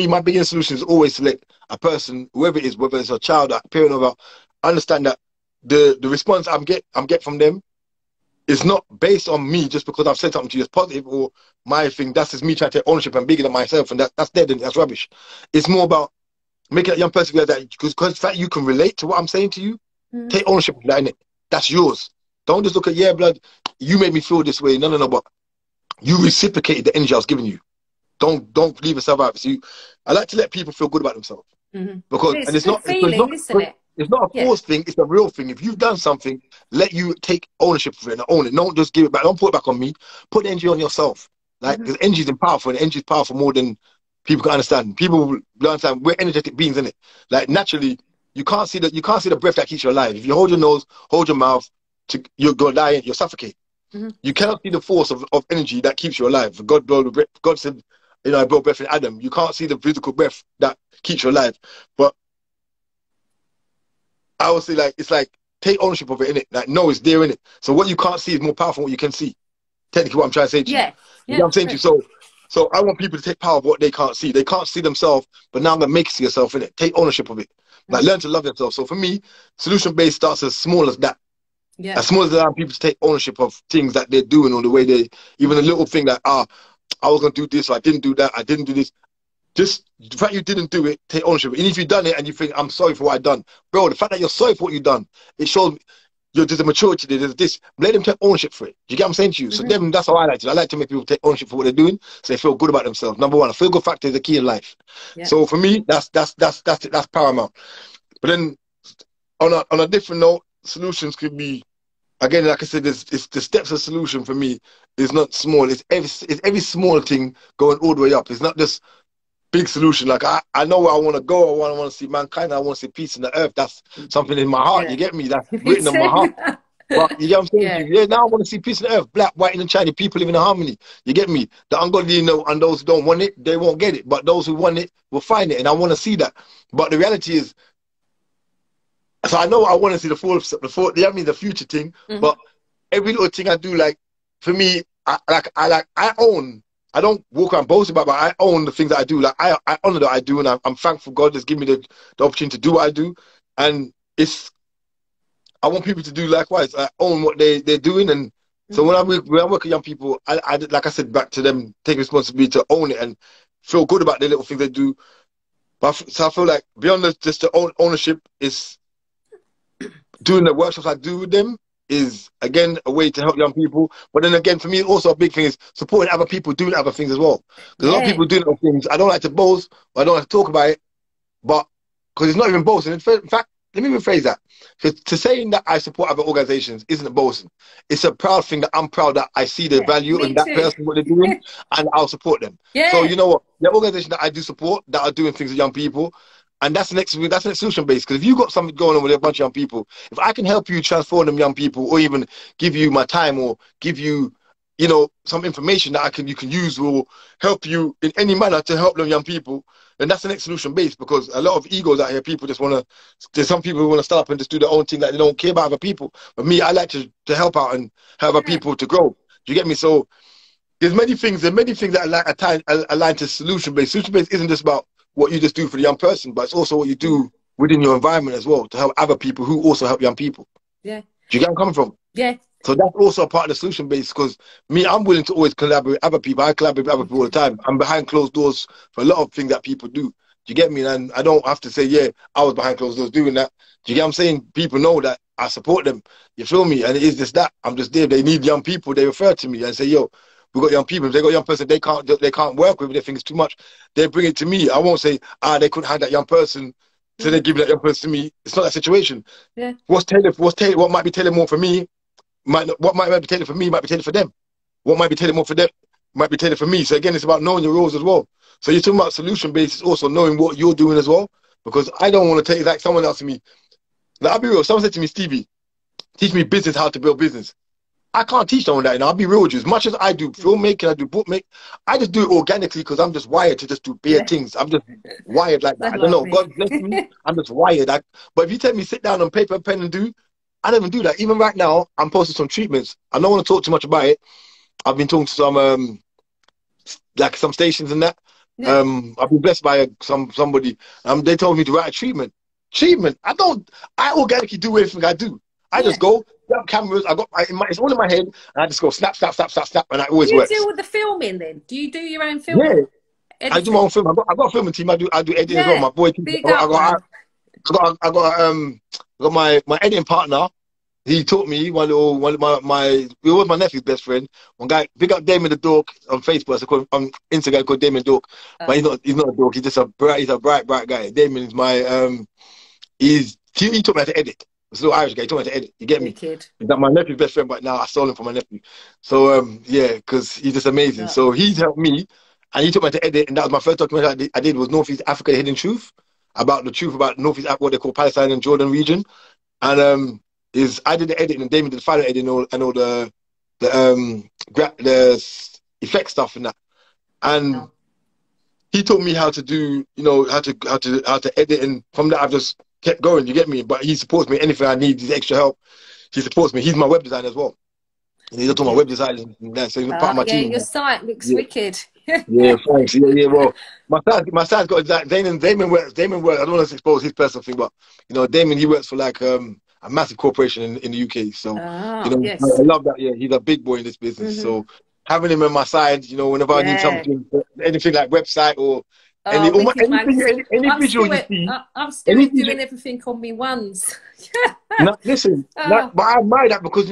my biggest solution is always to let a person, whoever it is, whether it's a child, a parent, or understand that the response I'm get from them, it's not based on me just because I've said something to you that's positive or my thing. That's just me trying to take ownership and bigger than myself, and that's dead and that's rubbish. It's more about making that young person realize that because the fact you can relate to what I'm saying to you, take ownership of that, innit? That's yours. Don't just look at, yeah, blood, you made me feel this way. No, but you reciprocated the energy I was giving you. Don't leave yourself out. So I like to let people feel good about themselves. Because it's not feeling, isn't it? It's not a forced thing, it's a real thing. If you've done something, let you take ownership of it and own it. Don't just give it back. Don't put it back on me. Put the energy on yourself. Like, because energy is powerful, and energy is powerful more than people can understand. People don't understand. We're energetic beings, innit? Like, naturally, you can't see the breath that keeps you alive. If you hold your nose, hold your mouth, you're gonna die and you'll suffocate. You cannot see the force of energy that keeps you alive. God said, I brought breath in Adam. You can't see the physical breath that keeps you alive. But I would say, like, it's like, take ownership of it, innit? Like, no, it's there, innit? So what you can't see is more powerful than what you can see. Technically, what I'm trying to say to you. You know what I'm saying to you? So I want people to take power of what they can't see. They can't see themselves, but now I'm going to make it to yourself, innit? Take ownership of it. Like, learn to love yourself. So for me, solution-based starts as small as that. As small as allowing people to take ownership of things that they're doing, or the way even a little thing that, I was going to do this, or I didn't do that, I didn't do this. Just the fact you didn't do it, take ownership. And if you've done it and you think, I'm sorry for what I've done, bro, the fact that you're sorry for what you've done, it shows there's a maturity there, there's this. Let them take ownership for it. Do you get what I'm saying to you? So then that's how I like to. I like to make people take ownership for what they're doing, so they feel good about themselves. Number one, a feel good factor is the key in life. So for me, that's paramount. But then on a different note, solutions could be, again, like I said, it's the steps of solution for me is not small. It's every small thing going all the way up. It's not just big solution. Like, I know where I want to go. I want to see mankind. I want to see peace in the earth. That's something in my heart. You get me? That's written in my heart. But you get what I'm saying? Yeah, now I want to see peace in the earth. Black, white, and Chinese people living in harmony. You get me? The ungodly, and those who don't want it, they won't get it. But those who want it will find it. And I want to see that. But the reality is, so I know I want to see the future thing. But every little thing I do, like, for me, I own. I don't walk around boasting about it, but I own the things that I do. Like, I honor that I do, and I'm thankful God has given me the opportunity to do what I do. And I want people to do likewise. I own what they're doing. And so when I work with young people, I like I said, back to them, take responsibility to own it and feel good about the little things they do. So I feel like beyond just the ownership is doing the workshops I do with them, is, again, a way to help young people. But then again, for me, also a big thing is supporting other people doing other things as well. Because a lot of people doing other things, I don't like to boast, or I don't like to talk about it, but because it's not even boasting. In fact, let me rephrase that. To saying that I support other organizations isn't boasting. It's a proud thing that I'm proud that I see the value in that person, what they're doing, and I'll support them. So you know what? The organization that I do support that are doing things with young people, and that's the next solution based. Because if you've got something going on with a bunch of young people, if I can help you transform them young people, or even give you my time, or give you, some information that you can use, or help you in any manner to help them young people, then that's the next solution based. Because a lot of egos out here, people just there's some people who want to start up and just do their own thing, that they don't care about other people. But me, I like to help out and help other people to grow. Do you get me? So there's many things that align to solution based. Solution based isn't just about what you just do for the young person, but it's also what you do within your environment as well, to help other people who also help young people. Do you get where I'm coming from? So that's also a part of the solution base, because me, I'm willing to always collaborate with other people. I collaborate with other people all the time. I'm behind closed doors for a lot of things that people do. Do you get me? And I don't have to say, yeah, I was behind closed doors doing that. Do you get what I'm saying? People know that I support them. You feel me? And it is just that. I'm just there. They need young people. They refer to me and say, yo, we got young people. If they got a young person they can't work with, they think it's too much, they bring it to me. I won't say, they couldn't have that young person, so they give that young person to me. It's not that situation. Yeah. What might be tailored more for me, what might be tailored for me might be tailored for them. What might be tailored more for them might be tailored for me. So again, it's about knowing your roles as well. So you're talking about solution based, it's also knowing what you're doing as well. Because I don't want to take like someone else to me. Like, I'll be real. Someone said to me, Stevie, teach me business, how to build business. I can't teach someone that, I'll be real with you. As much as I do filmmaking, I do bookmaking, I just do it organically because I'm just wired to just do bare things. I'm just wired like that. I don't know. God bless me. I'm just wired. But if you tell me sit down on paper, pen, and do, I don't even do that. Even right now, I'm posting some treatments. I don't want to talk too much about it. I've been talking to some like some stations and that. Yeah. I've been blessed by somebody. They told me to write a treatment. I organically do everything I do. I just go, grab cameras, it's all in my head, and I just go snap, snap, snap, snap, snap, and it always works. Do you deal with the filming then? Do you do your own filming? Yeah. Editing? I do my own film. I got a filming team. I do editing as well. My boy, I got my editing partner. He taught me it was my nephew's best friend. One guy, big up Damon the Dork on Facebook. So called, on Instagram called Damon Dork, but he's not a dork. He's just a bright guy. Damon is my he taught me how to edit. This little Irish guy, he taught me how to edit. You get me? He's my nephew's best friend, but now I stole him from my nephew. So yeah, because he's just amazing. So he's helped me, and he taught me how to edit, and that was my first documentary I did was Northeast Africa: The Hidden Truth, about the truth about Northeast Africa, what they call Palestine and Jordan region, and I did the editing and Damon did the final editing and all the effect stuff and that, and he taught me how to do, how to edit, and from that I've just kept going. You get me? But he supports me anything I need. His extra help, he supports me. He's my web designer as well. He's all my web design and that. So he's part of my team. Your site looks wicked. Yeah, thanks. Yeah. Well, my site's got exact. Damon works. I don't want to expose his personal thing, but Damon, he works for like a massive corporation in the UK. So I love that. Yeah, he's a big boy in this business. So having him on my side, whenever I need something, anything like website or any visual you see. I'm still doing everything on me ones. No, listen, but I admire that because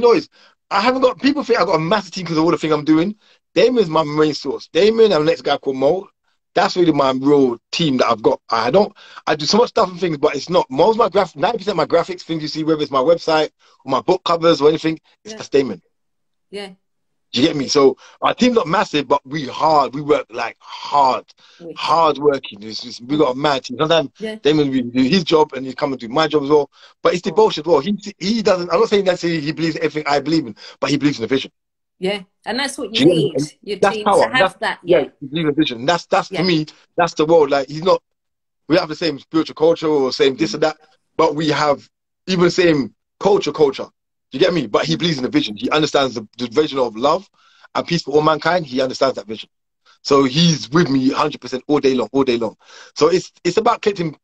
I haven't got people think I got a massive team because of all the things I'm doing. Damon's my main source. Damon and the next guy called Mo. That's really my real team that I've got. I do so much stuff and things, but it's not. Most of my 90% of my graphics, things you see, whether it's my website or my book covers or anything, it's just Damon. Yeah. Do you get me? So our team's not massive, but we work like hard working. We got a mad team. Sometimes Damon will do his job and he's coming to do my job as well. But it's devotion as well. He doesn't. I'm not saying necessarily he believes everything I believe in, but he believes in the vision. Yeah, and that's what you need. Your team to have that. Yeah, he believes in the vision. That's for me. That's the world. Like we have the same spiritual culture or same this or that, but we have even the same culture. You get me? But he believes in the vision. He understands the vision of love and peace for all mankind. He understands that vision. So he's with me 100% all day long. So it's about collecting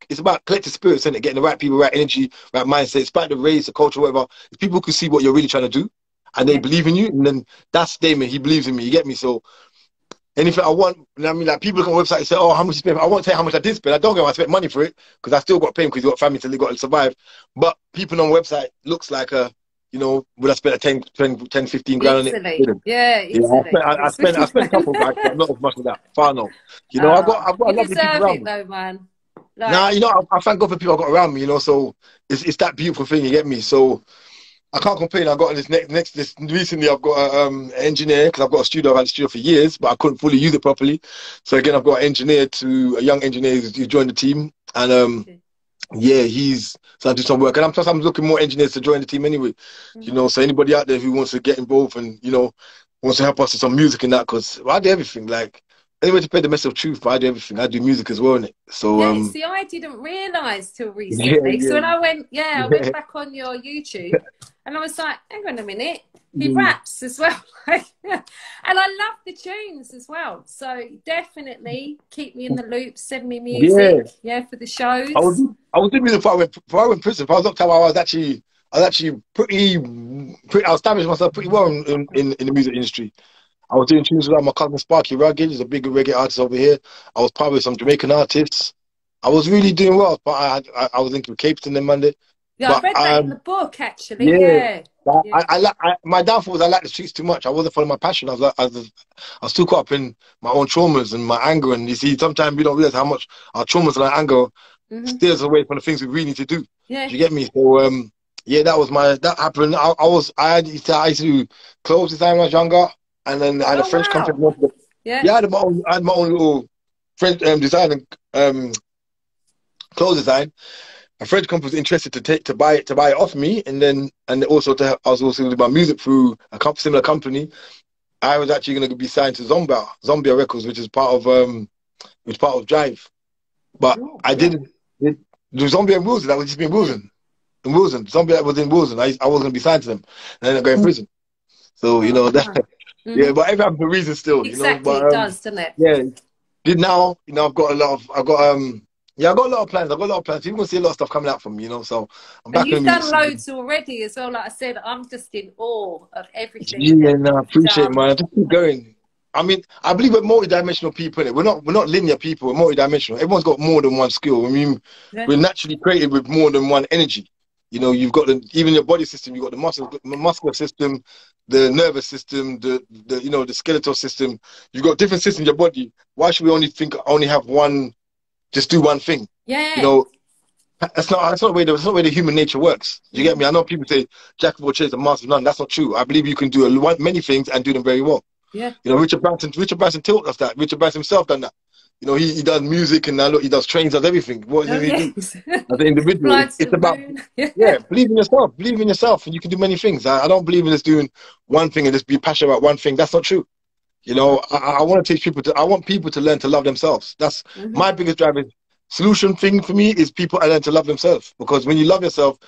spirits and getting the right people, right energy, right mindset. It's about the race, the culture, whatever. If people can see what you're really trying to do and they believe in you, and then that's Damon. He believes in me. You get me? So anything I want, like people look on the website and say, oh, how much you spend? I won't tell you how much I did spend. I don't go, I spent money for it because I still got paid because you got family to live, got to survive. But people on the website looks like would I spend 10, 15 grand on it? Yeah, easily. I spent a couple of bags, but not as much as that. Far no. I've got a lot of people around me. Though, man. I thank God for people I got around me, so it's that beautiful thing, you get me? So I can't complain. I got this recently I've got an engineer, because I've got a studio, I've had a studio for years, but I couldn't fully use it properly. So again, I've got a young engineer who joined the team, and so I do some work, and I'm looking more engineers to join the team anyway. So anybody out there who wants to get involved and wants to help us with some music and that, because I do everything. Like anyway, to play the message of truth, but I do everything. I do music as well, innit? So see, I didn't realise till recently. So when I went back on your YouTube, and I was like, hang on a minute, he raps as well. And I love the tunes as well. So definitely keep me in the loop, send me music, for the shows. I was doing music before I went to prison. I was locked up, I was I was actually I established myself pretty well in the music industry. I was doing tunes with like my cousin Sparky Rugged, he's a big reggae artist over here. I was part with some Jamaican artists. I was really doing well, but I was into Cape Town on Monday. Yeah, I But read that in the book actually. yeah, Yeah. but Yeah. my downfall was I liked the streets too much. I wasn't following my passion. I was too caught up in my own traumas and my anger. And you see, sometimes we don't realize how much our traumas and our anger steers away from the things we really need to do. Yeah. Do you get me? So yeah, that happened. I used to do clothes design when I was younger, and then I had a French company. Yeah. Yeah, I had my own little French design and clothes design. A French company was interested to buy it off me, and also I was also doing my music through a similar company. I was actually going to be signed to Zombia Records, which is part of Jive, but I didn't. The Zombia in Wilson, that was just in Wilson. In Wilson, Zombia was in Wilson. I was going to be signed to them, and then I go in prison. So you know that. Yeah, but everything happens for a reason still. Exactly, you know, but, it does, doesn't it? Yeah. Now, I've got a lot of plans. I've got a lot of plans. You're gonna see a lot of stuff coming out from me, So I'm back. And you've done loads already as well. Like I said, I'm just in awe of everything. Yeah, no, I appreciate it, man. I just keep going. I mean, I believe we're multi-dimensional people, innit? We're not linear people. We're multi-dimensional. Everyone's got more than one skill. I mean, we're naturally created with more than one energy. You've got even your body system. You've got the muscular system, the nervous system, the skeletal system. You've got different systems in your body. Why should we only have one? Just do one thing. Yeah. That's not the way the human nature works. You get me? I know people say jack of all trades and master of none. That's not true. I believe you can do many things and do them very well. Yeah. Richard Branson taught us that. Richard Branson himself done that. He does music and he does trains, does everything. What does he do as an individual? It's about believe in yourself. Believe in yourself, and you can do many things. I don't believe in just doing one thing and just be passionate about one thing. That's not true. I want to teach people I want people to learn to love themselves. That's my biggest drive. Solution thing for me is people learn to love themselves, because when you love yourself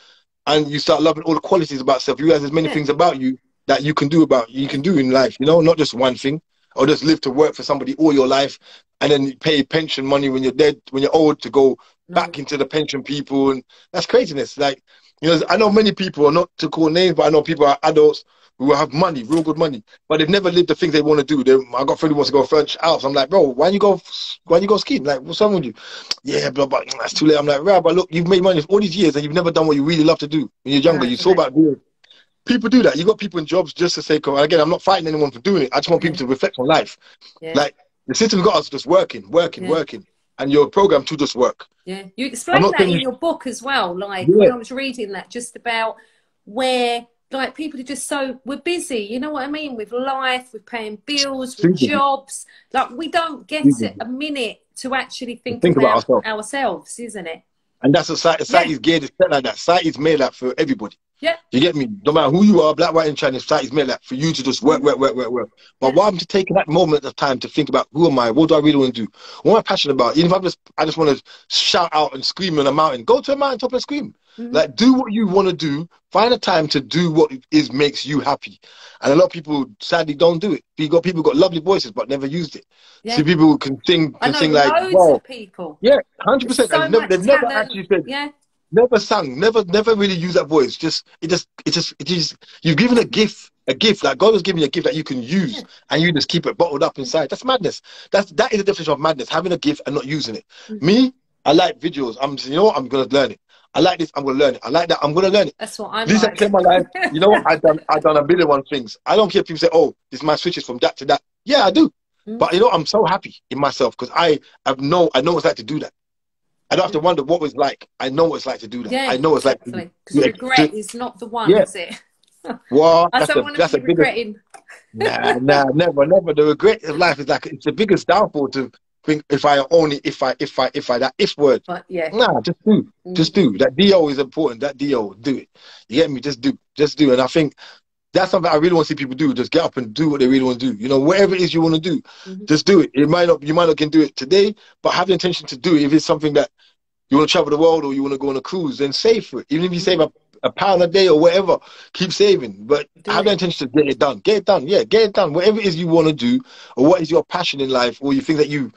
and you start loving all the qualities about yourself, you realize there's many things about you that you can do in life. Not just one thing, or just live to work for somebody all your life and then pay pension money when you're dead, when you're old, to go back into the pension people. And that's craziness. Like, I know many people, are not to call names, but I know people are adults who have money, real good money, but they've never lived the things they want to do. I got a friend who wants to go French Alps. I'm like, bro, why don't you go skiing? Like, what's wrong with you? Yeah, but that's too late. I'm like, right, but look, you've made money for all these years and you've never done what you really love to do when you're younger. You saw about doing. People do that. You got people in jobs just to say, and again, I'm not fighting anyone for doing it. I just want people to reflect on life. Like, the system's got us just working, and you're programmed to just work. Yeah, you explain that in your book as well. Like, when I was reading that, just about where, like, people are just we're busy, you know what I mean? With life, with paying bills, with jobs. Like, we don't get a minute to actually think about ourselves, isn't it? And that's society's geared to set like that. Society's made that for everybody. Yeah. You get me? No matter who you are, black, white, and Chinese, society's made that for you to just work. But why I'm just taking that moment of time to think about, who am I? What do I really want to do? What am I passionate about? Even if I just want to shout out and scream on a mountain, go to a mountain top and scream. Like, do what you want to do. Find a time to do what makes you happy. And a lot of people sadly don't do it. People got lovely voices but never used it. Yeah. See, people can sing like, loads of people. Yeah, 100%. They've never actually said. Never sung, never really used that voice. You've given a gift. Like, God has given you a gift that you can use, and you just keep it bottled up inside. That's madness. That is the definition of madness: having a gift and not using it. Me, I like videos. I'm gonna learn it. I like this, I'm gonna learn it. I like that, I'm gonna learn it. That's what I'm like. This I came my life. I've done a billion one things. I don't care if people say, "Oh, this my switches from that to that." Yeah, I do. But I'm so happy in myself because I know what it's like to do that. I don't have to wonder what it's like. I know what it's like to do that. Yeah, I know what it's like. Because regret is not the one, is it? Well, I don't want to be regretting. Nah, never. The regret of life is like, it's the biggest downfall to think if I that if word. But yeah. Nah, just do. That do is important. That do it. You get me? Just do. And I think that's something I really want to see people do. Just get up and do what they really want to do. Whatever it is you want to do, just do it. You might not can do it today, but have the intention to do it. If it's something that you want to travel the world or you want to go on a cruise, then save for it. Even if you save a pound a day or whatever, keep saving. But have the intention to get it done. Get it done. Yeah, get it done. Whatever it is you want to do, or what is your passion in life, or you think that you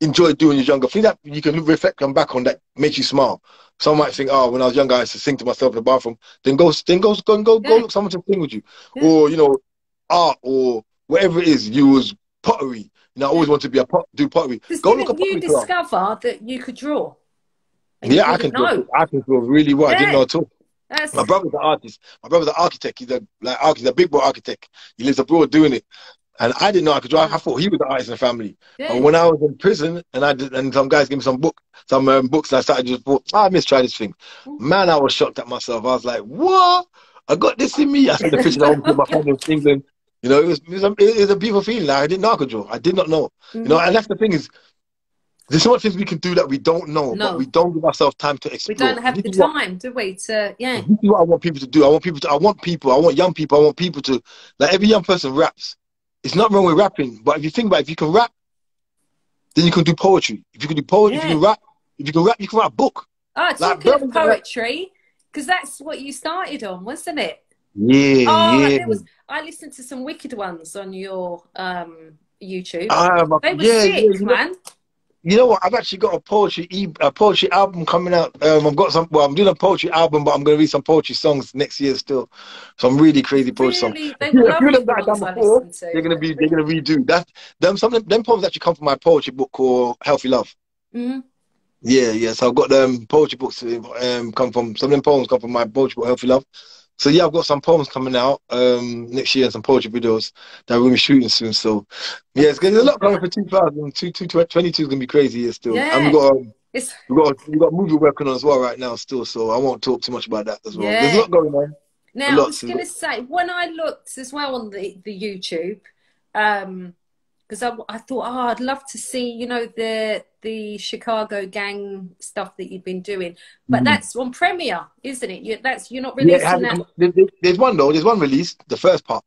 enjoyed doing as younger. Things that you can reflect on back on that makes you smile. Some might think, oh, when I was younger, I used to sing to myself in the bathroom. Then go Yeah. look someone to sing with you, Yeah. or you know, art or whatever it is. You was pottery. You know, I always Yeah. want to be do pottery. Because Go look didn't at you pottery class. discover that you could draw and you Yeah, didn't know? I can draw really well. I didn't know Yeah. at all. My That's brother's an artist. My brother's an architect. He's a big boy architect. He lives abroad doing it. And I didn't know I could draw. I wow. thought he was the artist in the family. But Yeah. when I was in prison and some guys gave me some books, and I started just thought, I must try this thing. Man, I was shocked at myself. I was like, what? I got this in me. I sent the pictures home to my family in England. You know, it was a beautiful feeling. Like, I didn't know I could draw. I did not know. You know, Mhm. and that's the thing is, there's so much things we can do that we don't know, but we No, don't give ourselves time to we explore. don't And have the time, do we? To yeah. this is what I want people to do. I want young people, I want people to, like every young person raps. It's not wrong with rapping, but if you think about it, if you can rap, then you can do poetry. If you can do poetry, if you Yeah. can rap, you can write a book. Oh, Like, talking of poetry, because that's what you started on, wasn't it? yeah, Oh, yeah. there was. I listened to some wicked ones on your YouTube. They were Yeah, yeah. sick, man. You know what? I've actually got a poetry album coming out. I've got some. Well, I'm doing a poetry album, but I'm going to read some poetry songs next year still. Some really crazy poetry songs. Really, A they were few of lovely. them The that I've done ones I before, listened to. they're gonna redo. That some of them poems actually come from my poetry book called Healthy Love. Mhm. Yeah, yeah. So I've got poetry books. Come from some of them poems come from my poetry book Healthy Love. So yeah, I've got some poems coming out next year and some poetry videos that we're gonna be shooting soon. So yeah, there's a lot coming for 2022 is gonna be crazy here still. And Yeah, it's we got a movie working on as well right now still. So I won't talk too much about that as well. There's a yeah. lot going on. Now, I was going to say, when I looked as well on the YouTube, because I thought, oh, I'd love to see, you know, the Chicago gang stuff that you've been doing, but that's on Premiere, isn't it? You're not releasing that. There's one though. There's one released, the first part.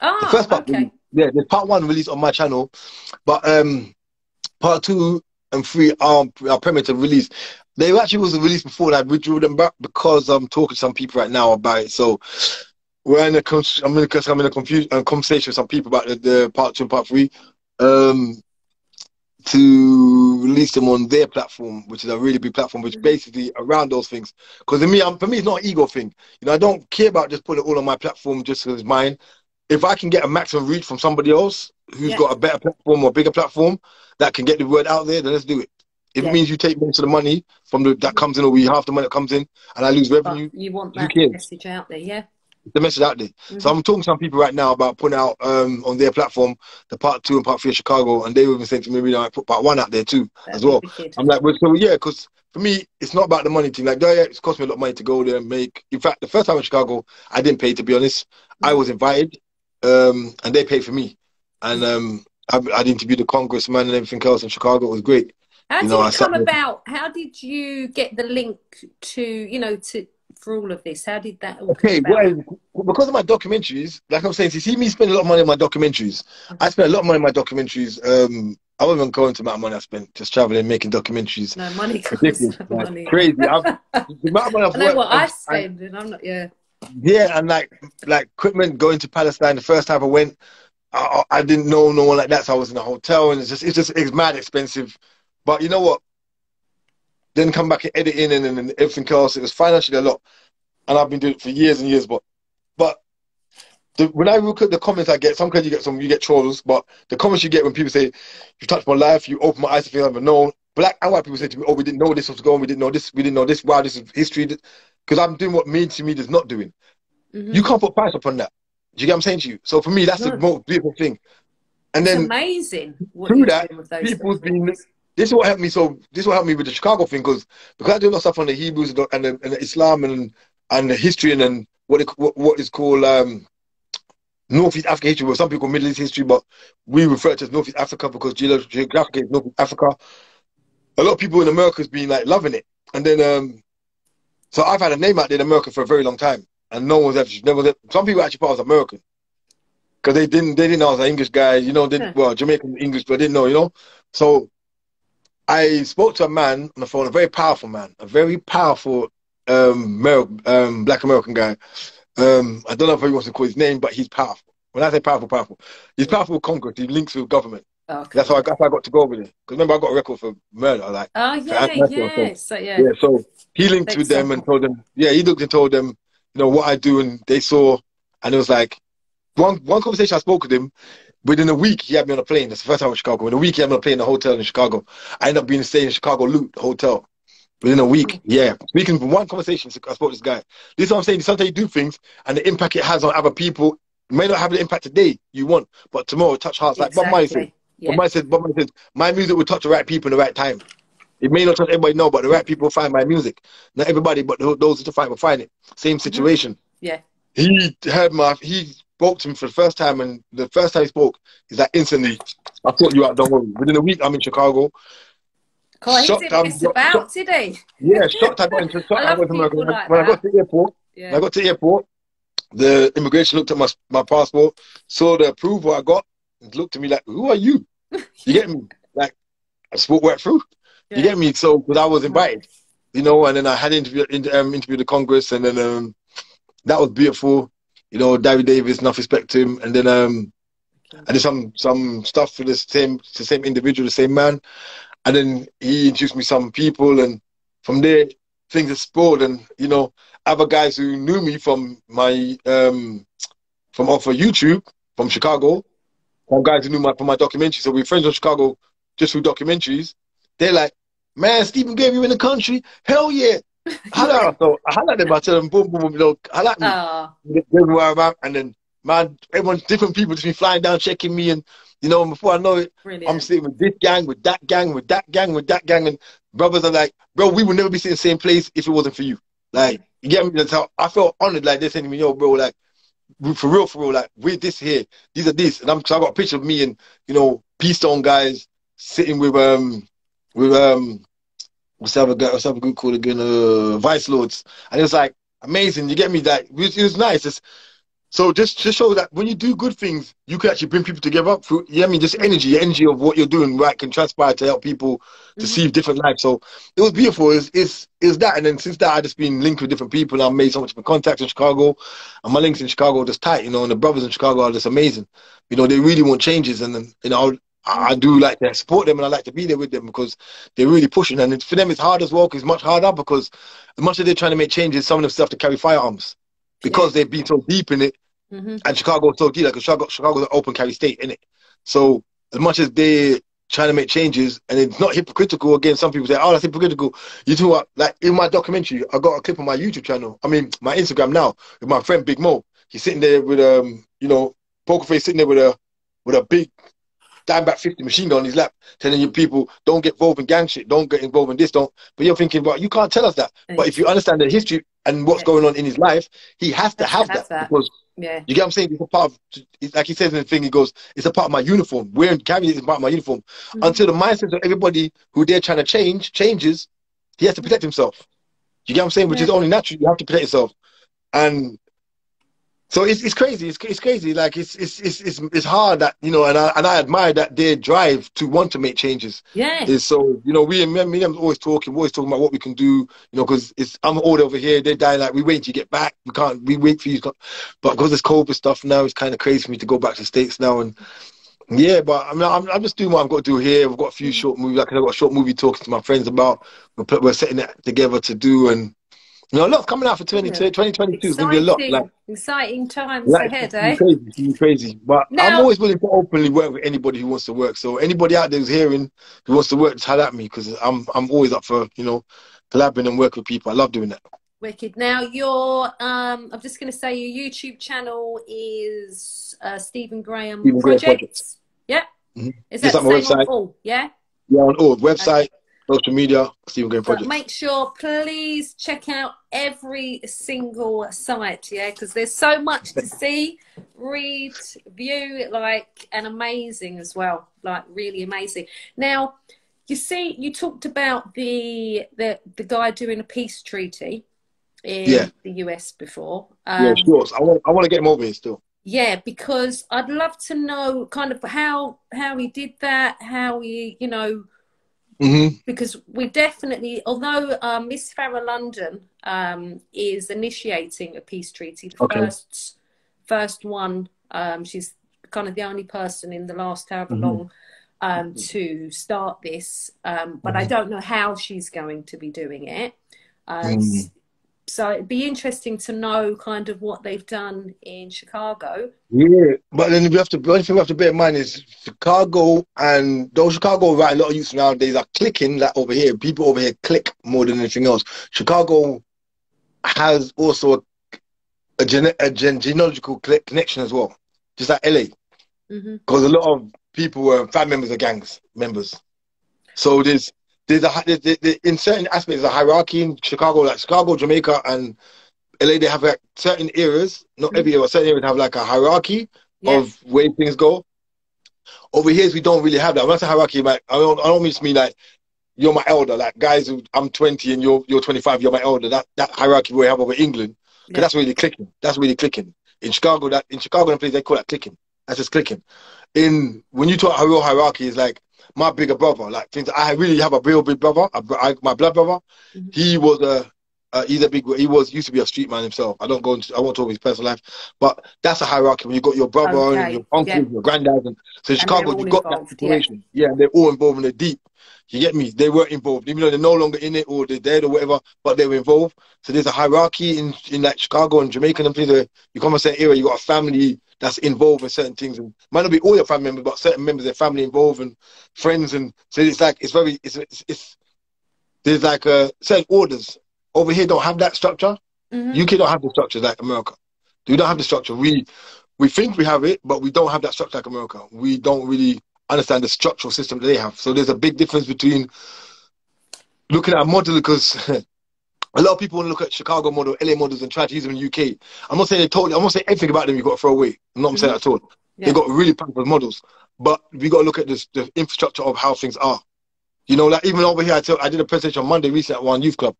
The Ah, first part, okay. yeah. There's part one released on my channel, but part two and three are premiered to release. They actually was released before, and I withdrew them back because I'm talking to some people right now about it. So I'm in a conversation with some people about the part two and part three, to release them on their platform, which is a really big platform, which basically around those things. Because for me, it's not an ego thing. You know, I don't care about just putting it all on my platform just because it's mine. If I can get a maximum reach from somebody else who's Yeah, got a better platform or bigger platform that can get the word out there, then let's do it. If it yeah. means you take most of the money from that comes in, or we half the money that comes in, and I lose But revenue, you want who that cares? message out there, yeah. The message out there. So I'm talking to some people right now about putting out on their platform the part two and part three of Chicago, and they were even saying to me, I put part one out there too as That'd be well. wicked. I'm like, well, so yeah, because for me, it's not about the money thing. Like, yeah, it's cost me a lot of money to go there and make. In fact, the first time in Chicago, I didn't pay, to be honest. I was invited, and they paid for me, and I interviewed the congressman and everything else in Chicago. It was great. How You did know, I it sat come there. about? How did you get the link to, you know, for all of this? How did that all come Okay, about? well, because of my documentaries, like I'm saying, you see me spend a lot of money on my documentaries. I spent a lot of money on my documentaries. I wasn't even going to the amount of money I spent just traveling, making documentaries. No, money costs Ridiculous, no like money. crazy. The amount of money I've I know worked, what I spend, and I'm not. Yeah, yeah, and like equipment going to Palestine. The first time I went, I didn't know no one like that, so I was in a hotel, and it's mad expensive. But you know what? Then come back and editing and everything else. It was financially a lot, and I've been doing it for years and years. But when I look at the comments I get, sometimes you get trolls, but the comments you get when people say, "You touched my life, you opened my eyes to things I've never known." Black and white people say to me, "Oh, we didn't know this was going, we didn't know this, we didn't know this. Wow, this is history." Because I'm doing what mainstream media is not doing. You can't put price upon that. Do you get what I'm saying to you? So for me, that's the no, most beautiful thing. And it's then amazing what through you're that, doing with those people's been. documentaries. This is what helped me. So this is what helped me with the Chicago thing, because I do a lot of stuff on the Hebrews and the Islam and the history and what is called Northeast Africa history. Well, some people call Middle East history, but we refer to it as Northeast Africa because geographically it's Northeast Africa. A lot of people in America has been like loving it, and then so I've had a name out there in America for a very long time, and no one's actually never. Some people actually thought I was American because they didn't know I was an English guy, you know. Yeah. Well, Jamaican English, but didn't know, you know. So I spoke to a man on the phone, a very powerful man, a very powerful Black American guy. I don't know if he wants to call his name, but he's powerful. When I say powerful, powerful, he's powerful with Congress. He links with government. Okay. That's how I got to go over there. Because remember, I got a record for murder, like Oh for yeah, so yeah. So yeah, yeah. So he linked with them and example. told them, yeah, he looked and told them, what I do, and they saw, and it was like one conversation I spoke with him. Within a week, he had me on a plane. That's the first time in Chicago. Within a week, he had me on a plane in a hotel in Chicago. I ended up being staying in Chicago Loop Hotel. Within a week, yeah. Speaking from one conversation, I spoke to this guy. This is what I'm saying. Sometimes you do things, and the impact it has on other people may not have the impact today you want, but tomorrow touch hearts. Like Bob Marley said. Exactly. Yeah. Bob Marley said, my music will touch the right people in the right time. It may not touch everybody, no, but the right people will find my music. Not everybody, but those who find will find it. Same situation. Yeah. He spoke to me for the first time, and the first time he spoke, he's like, instantly, I thought you out, don't worry. Within a week, I'm in Chicago. God, he Shocked, didn't miss about, did he? yeah, shocked I got into shocked I I love got to America. people like When I got that. to the airport, Yeah. when I got to the airport, the immigration looked at my passport, saw the approval I got, and looked at me like, who are you? You get me? Like, I spoke right through. You Yeah. get me? So, because I was invited, and then I had interviewed the Congress, and then that was beautiful. David Davis, enough respect to him. And then I did some stuff for the same individual, the same man. And then he introduced me some people, and from there things exploded. And other guys who knew me from my from off of YouTube from Chicago, some guys who knew from my documentary. So we're friends in Chicago just through documentaries. They're like, man, Stephen gave you in the country. Hell yeah. Holla. So I holla at them. I tell them, boom, boom, boom, holla at me. Where I'm at. And then, man, everyone's different people just be flying down, checking me. And, before I know it, Brilliant. I'm sitting with this gang, with that gang, with that gang, with that gang. And brothers are like, bro, we would never be sitting in the same place if it wasn't for you. Like, you get me? That's how I felt honored. Like, they're saying to me, yo, bro, like, for real, like, we're this here. These are this. And so I got a picture of me and, Peace Stone guys sitting with what's the other group called again? Vice Lords. And it was like amazing. You get me? That it was nice. So just to show that when you do good things, you can actually bring people together through. Yeah, I mean, just energy of what you're doing, right, can transpire to help people to see different lives. So it was beautiful. It's that, and then since that, I just been linked with different people. I've made so much contacts in Chicago, and my links in Chicago are just tight. And the brothers in Chicago are just amazing. They really want changes, and then I do like to support them, and I like to be there with them because they're really pushing. And for them, it's hard as well. 'Cause it's much harder because as much as they're trying to make changes, some of them still have to carry firearms because they've been so deep in it. And Chicago's so deep, like Chicago's an open carry state, innit? So as much as they're trying to make changes, and it's not hypocritical, again, some people say, oh, that's hypocritical. You know what? Like in my documentary, I got a clip on my YouTube channel. I mean, my Instagram now with my friend Big Mo. He's sitting there with poker face, sitting there with a big Dimeback 50 machine gun on his lap, telling you people don't get involved in gang shit, don't get involved in this, don't. But you're thinking, well, you can't tell us that. But if you understand the history and what's going on in his life, he has to have that because you get what I'm saying. It's a part of, like he says in the thing, he goes, it's a part of my uniform. Wearing carrying it is part of my uniform. Until the mindset of everybody who they're trying to changes, he has to protect himself. You get what I'm saying? Which is only natural. You have to protect yourself, and so it's crazy. It's crazy. Like it's hard that and I admire that their drive to want to make changes. Yeah. Is so me and them always talking. We're always talking about what we can do. Because I'm old over here. They're dying. Like we wait till you get back. We wait for you. But because there's COVID stuff now, it's kind of crazy for me to go back to the States now. And yeah, but I mean, I'm just doing what I've got to do here. I've got a few short movies. Like I've got a short movie talking to my friends about. We're setting it together to do and. A lot's coming out for 2022 is going to be a lot. Like, exciting times ahead, eh? Crazy. But now, I'm always willing to openly work with anybody who wants to work. So anybody out there who's hearing, who wants to work, just holler at me because I'm always up for, collaborating and working with people. I love doing that. Wicked. Now I'm just going to say your YouTube channel is Stephen Graham Projects. Yeah. Is that the same website? On all? Yeah. Yeah, on all website. Social media, Stephen Graham Projects. Make sure, please check out every single site, because there's so much to see, read, view, and amazing as well, really amazing. Now, you talked about the guy doing a peace treaty in the US before. Sure. I want to get him over here still. Yeah, because I'd love to know kind of how he did that, how he, because we definitely, although Miss Farah London is initiating a peace treaty, the first one, she's kind of the only person in the last however long to start this, but I don't know how she's going to be doing it. Mm. So it'd be interesting to know kind of what they've done in Chicago. Yeah, but then the only thing we have to bear in mind is Chicago, and though Chicago, right, a lot of youth nowadays are clicking like over here. People over here click more than anything else. Chicago has also a genealogical connection as well, just like LA, because a lot of people were family members of gangs members. So in certain aspects there's a hierarchy in Chicago, like Chicago, Jamaica, and LA. They have like certain areas, not every area, but certain areas have like a hierarchy of where things go. Over here, we don't really have that. When I say hierarchy, like, I don't just mean like you're my elder, like guys who I'm 20 and you're 25, you're my elder. That hierarchy we have over England, because that's really clicking. That's really clicking. In Chicago, in place they call that clicking. That's just clicking. When you talk real hierarchy, is like my bigger brother. Like things, I really have a real big brother, my blood brother. He was he used to be a street man himself. I won't talk about his personal life, but that's a hierarchy when you got your brother and your uncle, your granddad, and so in Chicago you got that situation. Yeah, they're all involved and they're deep. You get me? They were involved, even though they're no longer in it or they're dead or whatever, but they were involved. So there's a hierarchy in like Chicago and Jamaica and things where you come from a certain area, you got a family that's involved in certain things, and might not be all your family members, but certain members of their family involved and friends, and so it's like there's like certain orders. Over here don't have that structure. UK don't have the structure like America. We don't have the structure. We think we have it, but we don't have that structure like America. We don't really understand the structural system that they have. So there's a big difference between looking at a model, because a lot of people want to look at Chicago model, LA models, and try to use them in UK. I'm not saying I'm not saying everything about them you've got to throw away. I'm not saying that at all. They've got really powerful models, but we got to look at the infrastructure of how things are. You know, like even over here, I did a presentation on Monday recently at one youth club,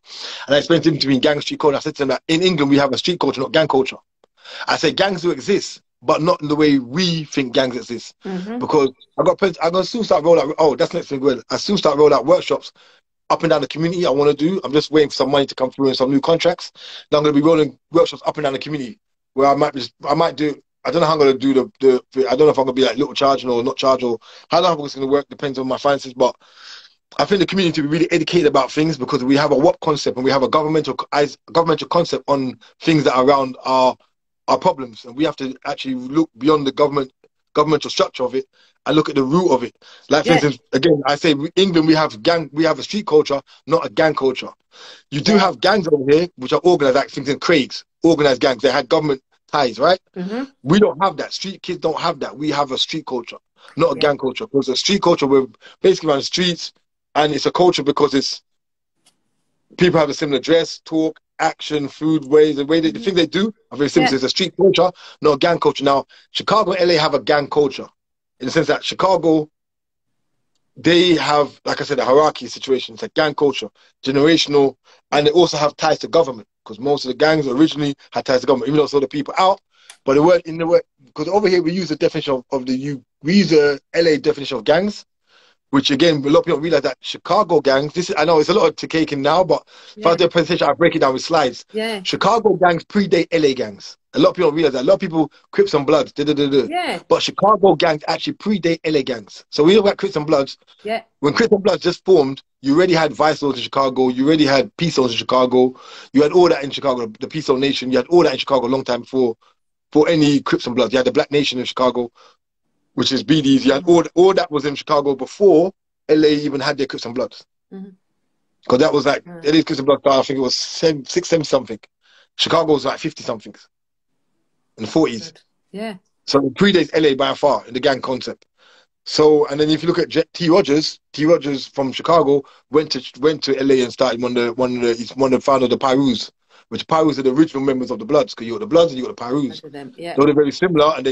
and I explained to them between gang and street culture. I said to them that in England we have a street culture, not gang culture. I said gangs do exist, but not in the way we think gangs exist. Because I'm gonna soon start roll out. Oh, that's next thing. Good. I soon start roll out workshops up and down the community. I want to do. I'm just waiting for some money to come through and some new contracts. Then I'm gonna be rolling workshops up and down the community where I might do. I don't know how I'm gonna do I don't know if I'm gonna be like little charging or not charge, or how long it's gonna work. Depends on my finances, but I think the community will be really educated about things, because we have a WAP concept and we have a governmental concept on things that are around our problems, and we have to actually look beyond the governmental structure of it and look at the root of it. Like for instance, again, I say England we have a street culture, not a gang culture. You do have gangs over here which are organized, like things in Craigs, organized gangs. They had government ties, right? We don't have that. Street kids don't have that. We have a street culture, not a gang culture. Because a street culture, we're basically around the streets. And it's a culture because people have a similar dress, talk, action, food, ways, the things they do are very similar. It's a street culture, not a gang culture. Now, Chicago and LA have a gang culture in the sense that Chicago, they have, like I said, a hierarchy situation. It's a gang culture, generational, and they also have ties to government, because most of the gangs originally had ties to government, even though some of the people out, but they weren't in the way. Because over here we use the definition we use the LA definition of gangs, which again, a lot of people don't realize that Chicago gangs, I know it's a lot of to cake in now, but if I do a presentation, I break it down with slides. Chicago gangs predate LA gangs. A lot of people don't realize that. A lot of people, Crips and Bloods, but Chicago gangs actually predate LA gangs. So we look at Crips and Bloods. When Crips and Bloods just formed, you already had Vice Lords in Chicago, you already had Peace Zones in Chicago, you had all that in Chicago, the Peace Zone Nation, you had all that in Chicago a long time before any Crips and Bloods. You had the Black Nation in Chicago, which is BDs. You had all that was in Chicago before LA even had their Crips and Bloods. Because that was like, LA's Crips and Bloods, I think it was 70 something. Chicago was like 50 somethings in the 40s. So it predates LA by far in the gang concept. So, and then if you look at T. Rogers from Chicago went to LA and started one of the founder of the Pyrus, which Pyrus are the original members of the Bloods, because you got the Bloods and you got the Pyrus. So they're very similar,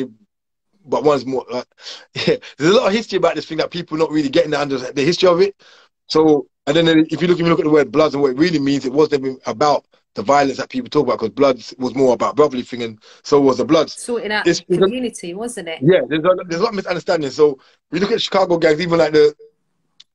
but one's more there's a lot of history about this thing that people not really getting under the history of it. So, and then if you look at the word Bloods and what it really means, it wasn't about the violence that people talk about, because Bloods was more about brotherly thing, and so was the Bloods. Sorting out the community, wasn't it? Yeah, there's a lot of misunderstanding. So we look at Chicago gangs, even like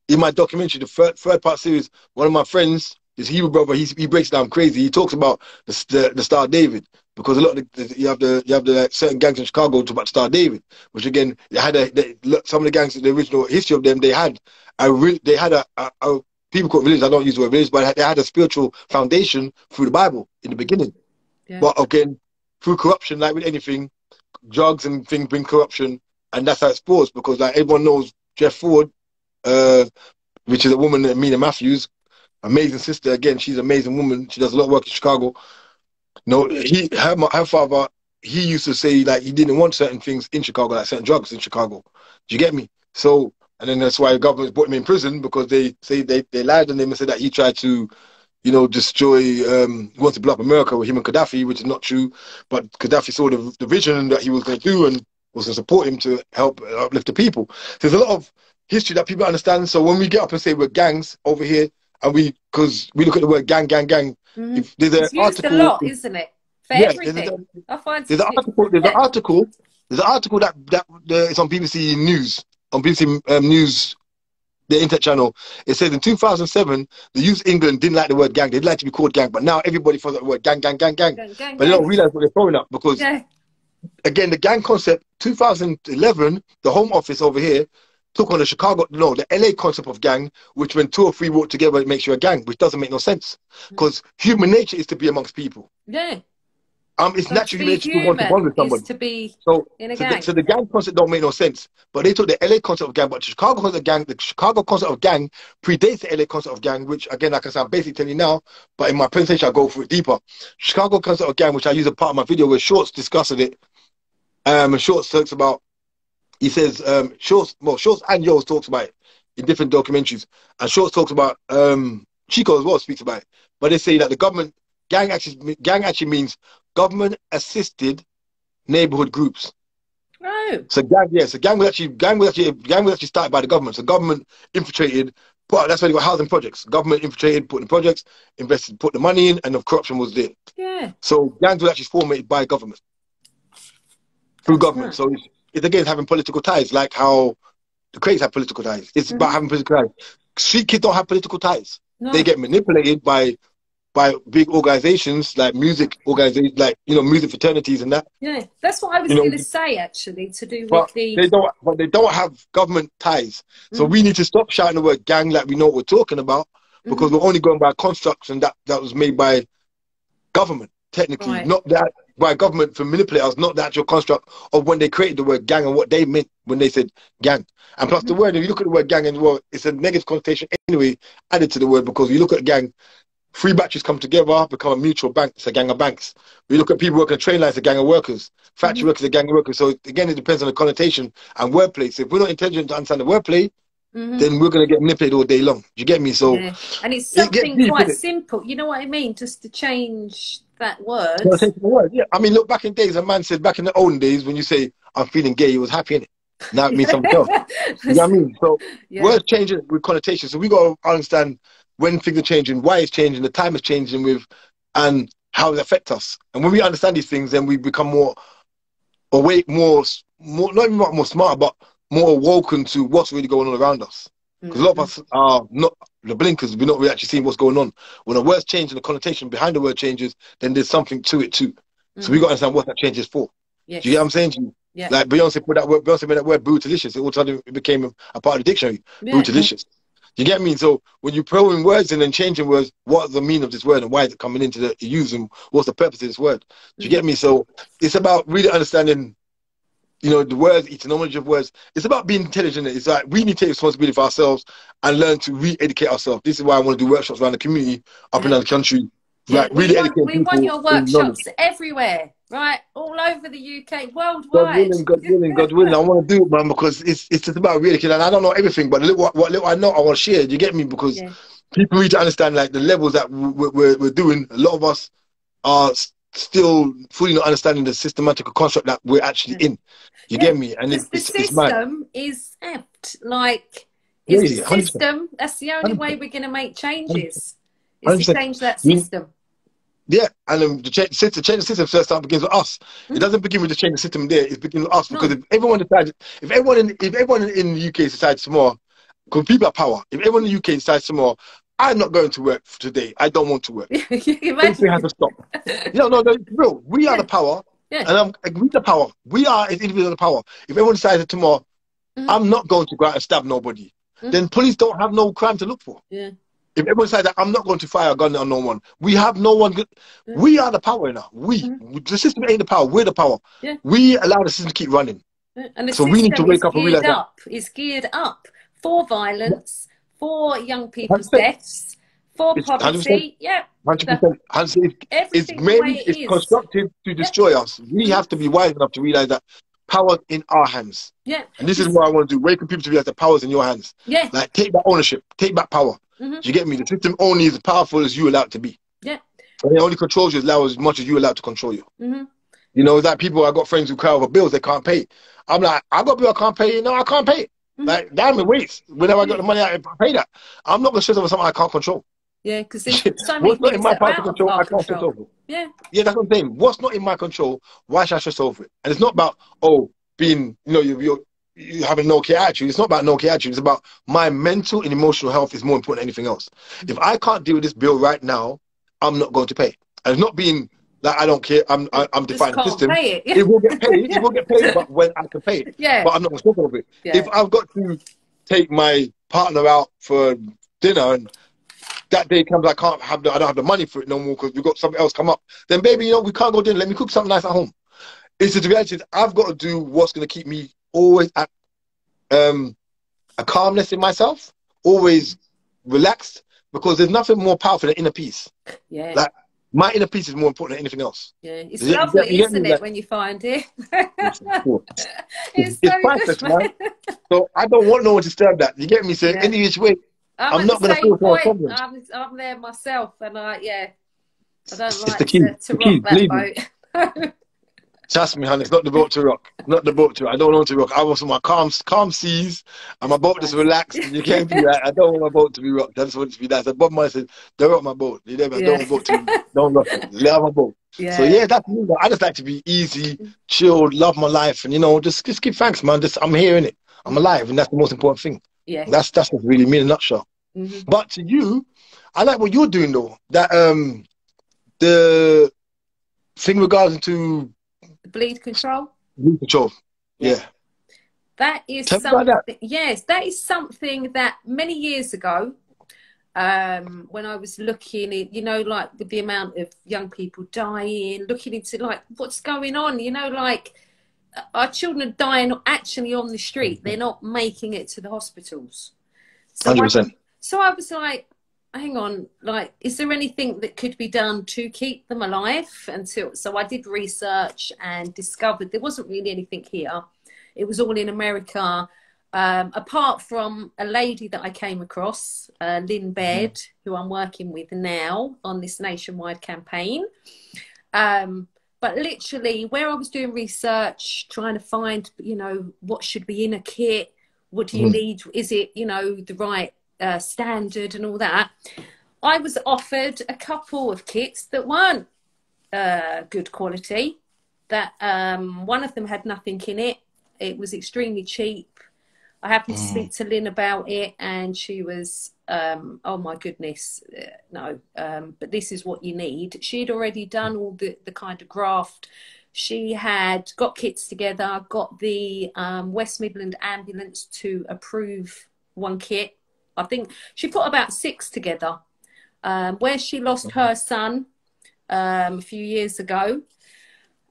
in my documentary, the third part series, one of my friends, his Hebrew brother, he breaks it down crazy. He talks about the Star of David. because a lot of you have the like, certain gangs in Chicago to about Star David, which again they had some of the gangs, the original history of them, they had a people call it religion. I don't use the word religion, but they had a spiritual foundation through the Bible in the beginning. Yeah. But again, through corruption, like with anything, drugs and things bring corruption, and that's how it spores. Because like everyone knows Jeff Ford, which is a woman, Mina Matthews, amazing sister. Again, she's an amazing woman. She does a lot of work in Chicago. No, her father, he used to say like he didn't want certain things in Chicago, like certain drugs in Chicago. Do you get me? So, and then that's why the government put him in prison, because they say they lied on him and said that he tried to, you know, destroy, he wanted to blow up America with him and Gaddafi, which is not true. But Gaddafi saw the vision that he was going to do and was going to support him to help uplift the people. There's a lot of history that people understand. So when we get up and say we're gangs over here, and because we look at the word gang, if there's an It's used article, a lot, isn't it? For everything. I find there's an article that it's on BBC News, on BBC News, the internet channel. It says in 2007, the youth England didn't like the word gang. They'd like to be called gang, but now everybody thought the word gang. But they don't realize what they're throwing up, because again, the gang concept, 2011, the Home Office over here took on the LA concept of gang, which when 2 or 3 work together, it makes you a gang, which doesn't make no sense. Because human nature is to be amongst people. Yeah. It's natural human nature to want to bond with somebody. To be in a gang. So the gang concept don't make no sense. But they took the LA concept of gang, but the Chicago concept of gang predates the LA concept of gang, which again, like I said, I'm basically telling you now, but in my presentation, I'll go through it deeper. Chicago concept of gang, which I use as part of my video where Shorts discussing it. And Shorts talks about, he says, Shorts and Yos talks about it in different documentaries. And Shorts talks about, Chico as well speaks about it. But they say that the gang actually means government-assisted neighborhood groups. Oh. So gang was actually started by the government. So government infiltrated. That's why they got housing projects. Government infiltrated, put in projects, invested, put the money in, and the corruption was there. Yeah. So gangs were actually formed by government, through government. So it's again having political ties, like how the crates have political ties. It's about having political ties. Street kids don't have political ties. No. They get manipulated by big organizations, like music organizations, like, you know, music fraternities and that. Yeah, that's what I was going to say, actually, to do with they don't have government ties. So we need to stop shouting the word gang like we know what we're talking about, because we're only going by construction that was made by government, technically, not that by government to manipulate us, not the actual construct of when they created the word gang and what they meant when they said gang. And plus the word, if you look at the word gang as well, it's a negative connotation anyway added to the word, because you look at gang, 3 batches come together, become a mutual bank. It's a gang of banks. We look at people working at train lines, a gang of workers. Factory workers, a gang of workers. So again, it depends on the connotation and wordplay. So if we're not intelligent to understand the wordplay, then we're going to get manipulated all day long. Do you get me? So, and it's something quite simple. You know what I mean? Just to change that word. Yeah. I mean, look, back in days, a man said back in the olden days, when you say I'm feeling gay, he was happy in it. Now it means something else. You know what I mean? So words changing with connotations. So we got to understand when things are changing, why it's changing, the time is changing with, and how it affects us. And when we understand these things, then we become more awake, more not even more smart, but more awoken to what's really going on around us. Because a lot of us are not the blinkers. We're not really actually seeing what's going on. When a word's changing, the connotation behind the word changes, then there's something to it too. So we got to understand what that change is for. Yes. Do you get what I'm saying to you? Yeah. Like Beyonce made that word brutalicious. It all of a sudden it became a part of the dictionary. Brutalicious. You get me? So when you're throwing words in and changing words, what's the meaning of this word and why is it coming into the use and what's the purpose of this word? Do you get me? So it's about really understanding, you know, the words, etymology of words. It's about being intelligent. It's like we need to take responsibility for ourselves and learn to re-educate ourselves. This is why I want to do workshops around the community, up and down the country. Like really we want your workshops everywhere, right? All over the UK, worldwide. God willing, I want to do it, man, because it's just about really, and I don't know everything, but what little I know, I want to share. Do you get me? Because people need to understand, like, the levels that we're doing. A lot of us are still fully not understanding the systematical construct that we're actually in. You get me? And the system is apt. Like, it's the system. That's the only way we're going to make changes. Is to change that system. Yeah, and to change the system first time begins with us. It doesn't begin with just changing the system there. It begins with us, because if everyone in the UK decides tomorrow, because people have power. If everyone in the UK decides tomorrow, I'm not going to work today. I don't want to work. Everything has Imagine. to stop. No, it's real. We are Yeah, the power, yeah. and we the power. We are as individuals the power. If everyone decides that tomorrow, Mm-hmm. I'm not going to go out and stab nobody, Mm-hmm. then police don't have no crime to look for. Yeah, If everyone decides that I'm not going to fire a gun on no one, we have no one. yeah. We are the power now. Mm-hmm. The system ain't the power. We're the power. Yeah. We allow the system to keep running. Yeah. And the So we need to system is wake up and realize geared that. up. It's geared up for violence, for young people's 100%. deaths, for It's 100%. poverty. Yeah. 100%. It's Everything the way made, it it's is. constructed to Yeah. destroy us. We Mm-hmm. have to be wise enough to realize that power's in our hands. Yeah. And this is what I want to do. Waking people to realize that power's in your hands. Yeah. Like, take back ownership. Take back power. Mm-hmm. Do you get me? The system only is as powerful as you allow it to be. Yeah. And it only controls you as much as you allow it to control you. Mm-hmm. You know, it's like people, I got friends who cry over bills they can't pay. I'm like, I got a bill I can't pay. No, I can't pay it. Mm-hmm. Like, damn it, waits. Whenever I got the money, I pay that. I'm not going to stress over something I can't control. Yeah, because there's so many What's not in things my that power are to out of control, our I can't stress control. over it. Yeah. Yeah, that's what I'm saying. What's not in my control, why should I stress over it? And it's not about, being, you having no care attitude. It's not about no care attitude. It's about my mental and emotional health is more important than anything else. Mm-hmm. If I can't deal with this bill right now, I'm not going to pay. And it's not being like I don't care. I'm Just defying the can't system. pay it. Yeah. It will get paid. Yeah. It will get paid, but when I can pay it. Yeah. But I'm not going to stress over it. Yeah. If I've got to take my partner out for dinner and that day comes, I don't have the money for it no more because we've got something else come up. Then, baby, we can't go dinner. Let me cook something nice at home. It's the reality is I've got to do what's going to keep me always at a calmness in myself, always relaxed, because there's nothing more powerful than inner peace. Yeah. Like, my inner peace is more important than anything else. Yeah, it's lovely, isn't it, when you find it? It's so priceless, good, man. So I don't want no one to disturb that. You get me? So any which way, I'm not going to feel no problems. I'm there myself, and I don't It's like the key. to The key. rock that boat. Trust me, honey, it's not the boat to rock. Not the boat to rock. I don't want to rock. I want my calm seas and my boat just relaxed. You can't be that. I don't want my boat to be rocked. I just want it to be that. So Bob Marley said, don't rock my boat. You know, I don't want my boat to don't rock it. Love my boat. Yeah. So yeah, that's me. I just like to be easy, chilled, love my life, and just give thanks, man. I'm here in it. I'm alive, and that's the most important thing. Yeah. That's what really me in a nutshell. Mm-hmm. But to you, I like what you're doing though. That the thing regarding to bleed control. Bleed control. Yeah. That is Tell something. me about that. Yes, that is something that many years ago, when I was looking at, like with the amount of young people dying, looking into like what's going on, like our children are dying actually on the street. They're not making it to the hospitals. So 100%. So I was like, hang on, like, is there anything that could be done to keep them alive? So I did research and discovered there wasn't really anything here. It was all in America, apart from a lady that I came across, Lynn Baird, who I'm working with now on this nationwide campaign. But literally, where I was doing research, trying to find, what should be in a kit, what do you need? Is it, the right standard and all that? I was offered a couple of kits that weren't good quality. That one of them had nothing in it. It was extremely cheap. I happened to speak to Lynn about it, and she was, oh my goodness, no, but this is what you need. She'd already done all the kind of graft. She had got kits together, got the West Midland ambulance to approve one kit. I think she put about 6 together. Where she lost her son a few years ago,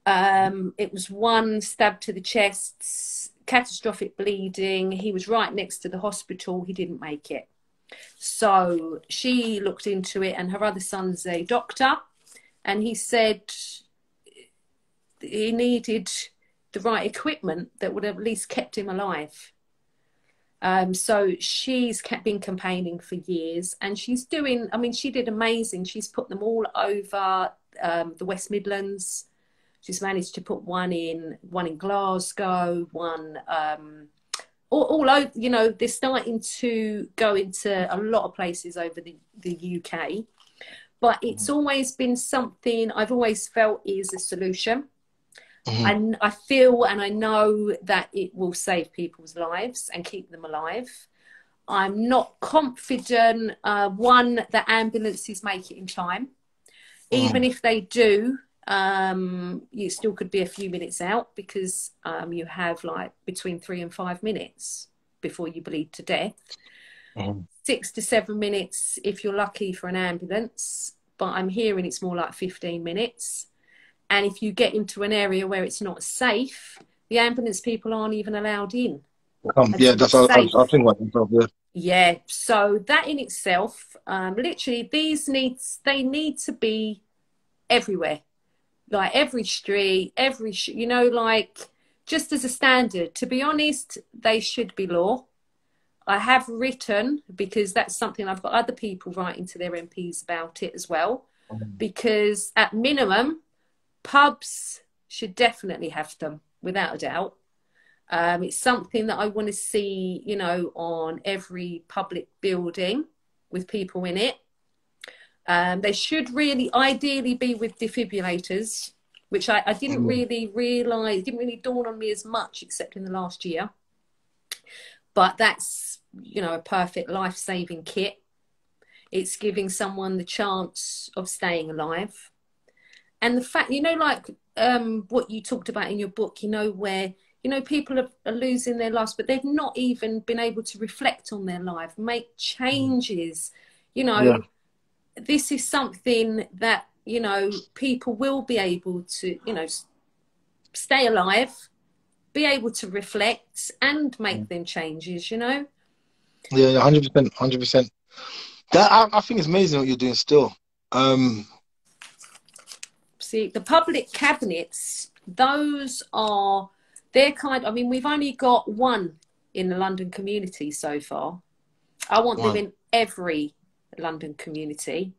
it was 1 stab to the chest, catastrophic bleeding. He was right next to the hospital. He didn't make it. So she looked into it, and her other son's a doctor, and he said he needed the right equipment that would have at least kept him alive. So she's been campaigning for years, and she's doing, she did amazing. She's put them all over the West Midlands. She's managed to put one in Glasgow, one all over. They're starting to go into a lot of places over the UK. But it's always been something I've always felt is a solution. And I feel and I know that it will save people's lives and keep them alive. I'm not confident, one, that ambulances make it in time. Even if they do, you still could be a few minutes out because you have like between 3 and 5 minutes before you bleed to death. 6 to 7 minutes if you're lucky for an ambulance, but I'm hearing it's more like 15 minutes. And if you get into an area where it's not safe, the ambulance people aren't even allowed in. Yeah, that's what I think about myself, yeah. Yeah, so that in itself, literally they need to be everywhere. Like every street, you know, like just as a standard. To be honest, they should be law. I have written, because that's something I've got other people writing to their MPs about it as well, because at minimum, pubs should definitely have them, without a doubt. It's something that I want to see, you know, on every public building with people in it. They should really ideally be with defibrillators, which I didn't really realise, didn't really dawn on me as much except in the last year. But that's, you know, a perfect life-saving kit. It's giving someone the chance of staying alive. And the fact, you know, like what you talked about in your book, you know, where, you know, people are losing their lives, but they've not even been able to reflect on their life, make changes. You know, this is something that, you know, people will be able to, you know, stay alive, be able to reflect and make them changes, you know? Yeah, 100%, 100%. That I think it's amazing what you're doing still. See, the public cabinets, they're I mean, we've only got one in the London community so far. I want them in every London community.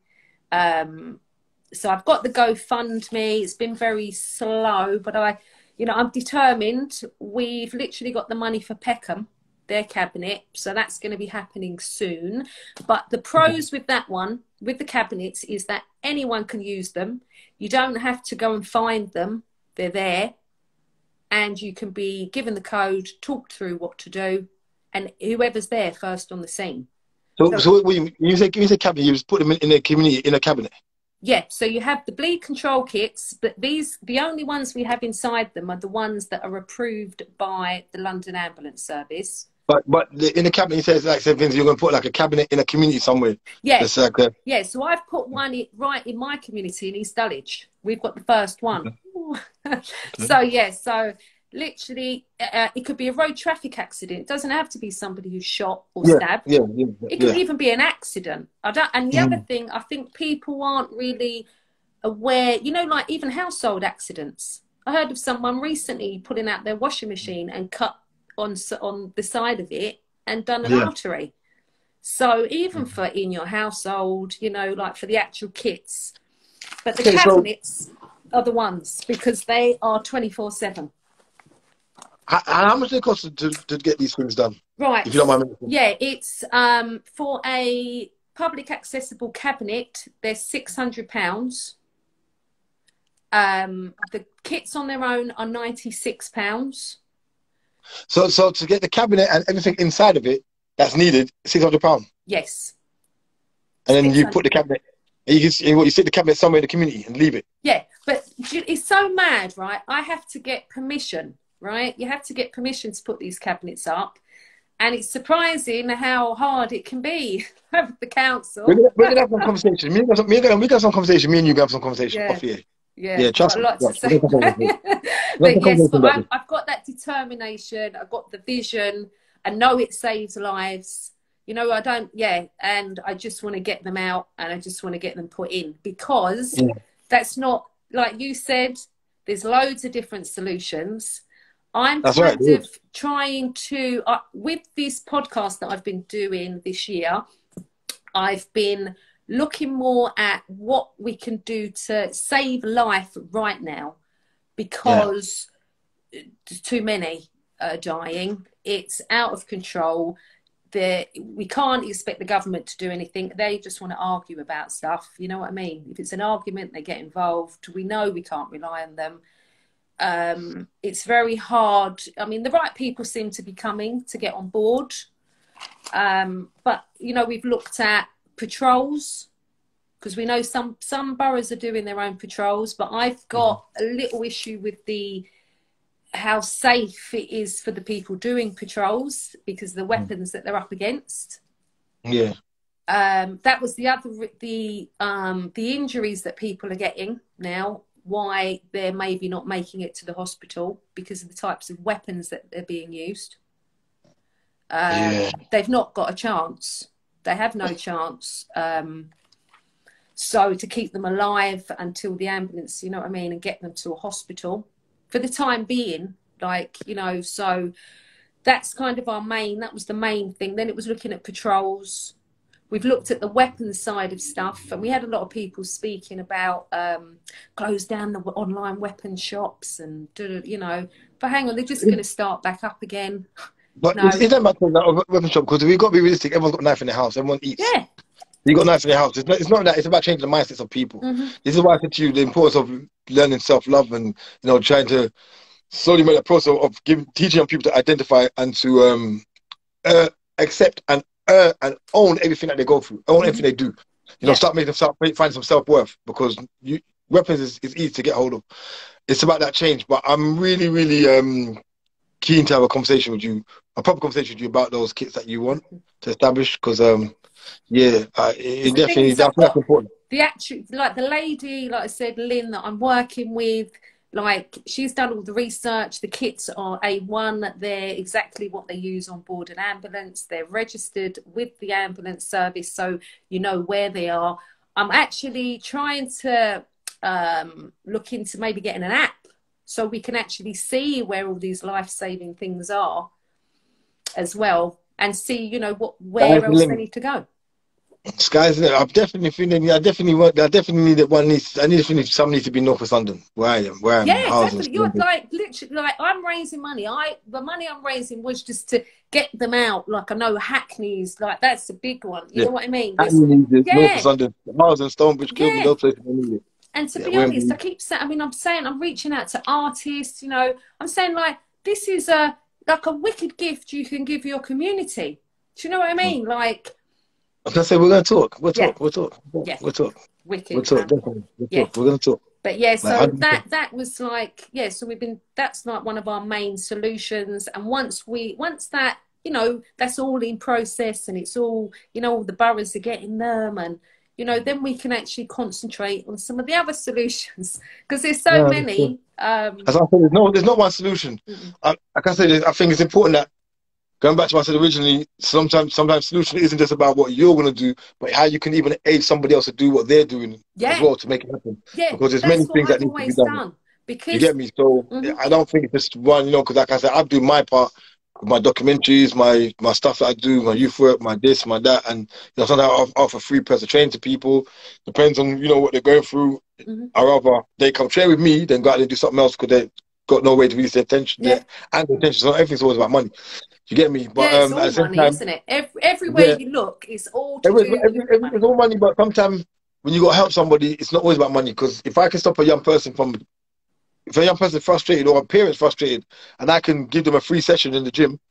So I've got the GoFundMe. It's been very slow, but I'm determined. We've literally got the money for Peckham, their cabinet, so that's going to be happening soon. But the pros with that one, with the cabinets, is that anyone can use them. You don't have to go and find them. They're there. And you can be given the code, talked through what to do, and whoever's there first on the scene. So when you say cabinet, you just put them in a community, in a cabinet? Yeah, so you have the bleed control kits, but the only ones we have inside them are the ones that are approved by the London Ambulance Service. But in the cabinet, you say, like, you're going to put like a cabinet in a community somewhere. Yeah, like yeah. So I've put one right in my community in East Dulwich. We've got the first one. So yeah, so literally, it could be a road traffic accident. It doesn't have to be somebody who's shot or stabbed. It could even be an accident. And the other thing, I think people aren't really aware. You know, like even household accidents. I heard of someone recently pulling out their washing machine and cut on the side of it and done an artery. So even for in your household, you know, like for the actual kits, but the cabinets are the ones, because they are 24/7. How much do they cost to get these things done? Right. If you don't mind me. Yeah, it's for a public accessible cabinet, they're £600. The kits on their own are £96. So to get the cabinet and everything inside of it that's needed, £600. Yes. And then you put the cabinet. You sit the cabinet somewhere in the community and leave it. Yeah, but it's so mad, right? I have to get permission, right? You have to get permission to put these cabinets up. And it's surprising how hard it can be with the council. We're gonna have some conversation. We got some conversation. Me and you have some conversation off here. Yeah, trust me. A lot to say. But yes, but I've got that determination. I've got the vision. I know it saves lives. You know, and I just want to get them out, and I just want to get them put in, because that's not, like you said, there's loads of different solutions. I'm trying to, with this podcast that I've been doing this year, I've been looking more at what we can do to save life right now, because too many are dying. It's out of control. We can't expect the government to do anything. They just want to argue about stuff. You know what I mean? If it's an argument, they get involved. We know we can't rely on them. It's very hard. I mean, the right people seem to be coming to get on board. But, you know, we've looked at patrols, because we know some boroughs are doing their own patrols, but I've got a little issue with how safe it is for the people doing patrols because of the weapons that they're up against. Yeah. That was the injuries that people are getting now, why they're maybe not making it to the hospital because of the types of weapons that are being used. They've not got a chance. They have no chance. So to keep them alive until the ambulance, you know what I mean, and get them to a hospital for the time being, like, you know, so that's kind of that was the main thing. Then it was looking at patrols. We've looked at the weapons side of stuff, and we had a lot of people speaking about close down the online weapon shops and, you know, but hang on, they're just going to start back up again. But no. It doesn't matter that weapon shop, because we've got to be realistic. Everyone's got a knife in their house. Everyone eats. Yeah. You got a knife in your house. It's not that. It's about changing the mindsets of people. This is why I said to you the importance of learning self-love and, you know, trying to slowly make that process of teaching young people to identify and to accept and own everything that they go through, own everything they do. You know, start find some self-worth, because weapons is easy to get hold of. It's about that change. But I'm really, really keen to have a conversation with you, a proper conversation with you about those kits that you want to establish, because it definitely that's important. Like the lady, like I said, Lynn, that I'm working with, like, she's done all the research. The kits are A1. They're exactly what they use on board an ambulance. They're registered with the ambulance service, so you know where they are. I'm actually trying to look into maybe getting an app so we can actually see where all these life-saving things are as well, and see, you know, where else they need to go. Sky's the limit. I'm definitely feeling. I definitely need that one needs. I need to finish. Some needs to be North West London, where I am. Yeah, definitely. You're like literally like, I'm raising money. The money I'm raising was just to get them out. Like, I know Hackney's, like, that's a big one. You know what I mean? North West London, Miles and Stonebridge, Kilburn, those places I need it. And to be honest, I keep saying. I mean, I'm reaching out to artists. You know, I'm saying, like, this is like a wicked gift you can give your community. Do you know what I mean? Like, I was gonna say, we're gonna talk. We'll talk. Yeah. We'll talk. Wicked. We'll talk. We're gonna talk. But yeah, so that was like, so that's like one of our main solutions. And once that, you know, that's all in process and it's all, you know, all the boroughs are getting them, and, you know, then we can actually concentrate on some of the other solutions, because there's so many. As I said, there's not one solution. Like I said, I think it's important that, going back to what I said originally, sometimes solution isn't just about what you're going to do, but how you can even aid somebody else to do what they're doing as well to make it happen. Yeah, because there's many things that need to be done. Because, you get me? So I don't think it's just one, you know, because like I said, I do my part with my documentaries, my stuff that I do, my youth work, my this, my that, and, you know, sometimes I offer free personal training to people. Depends on, you know, what they're going through. I rather they come train with me than go out and do something else, because they got no way to release their attention. And the attention, so everything's always about money. You get me? But it's all money, isn't it? Everywhere you look, it's all to do with money. It's all money, but sometimes when you got to help somebody, it's not always about money. Because if I can stop a young person if a young person is frustrated or a parent's frustrated, and I can give them a free session in the gym,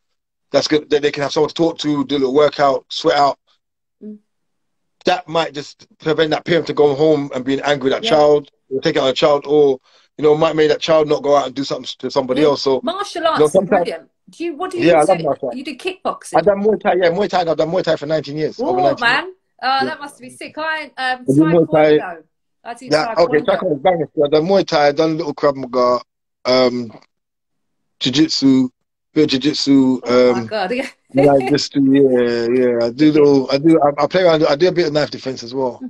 that's good. That they can have someone to talk to, do a little workout, sweat out. That might just prevent that parent to go home and being angry at that child, or take out a child, or, you know, might make that child not go out and do something to somebody else. So martial arts are brilliant. What do you do? I love martial arts. You did kickboxing? I've done Muay Thai, Muay Thai. I've done Muay Thai for 19 years. Oh, man. That must be sick. Taekwondo. I do Taekwondo. Okay, Taekwondo is banging. I've done Muay Thai, I've done a little Krav Maga, Jiu-Jitsu, Jiu-Jitsu. Oh, my God. I just do, I play around, I do a bit of knife defense as well.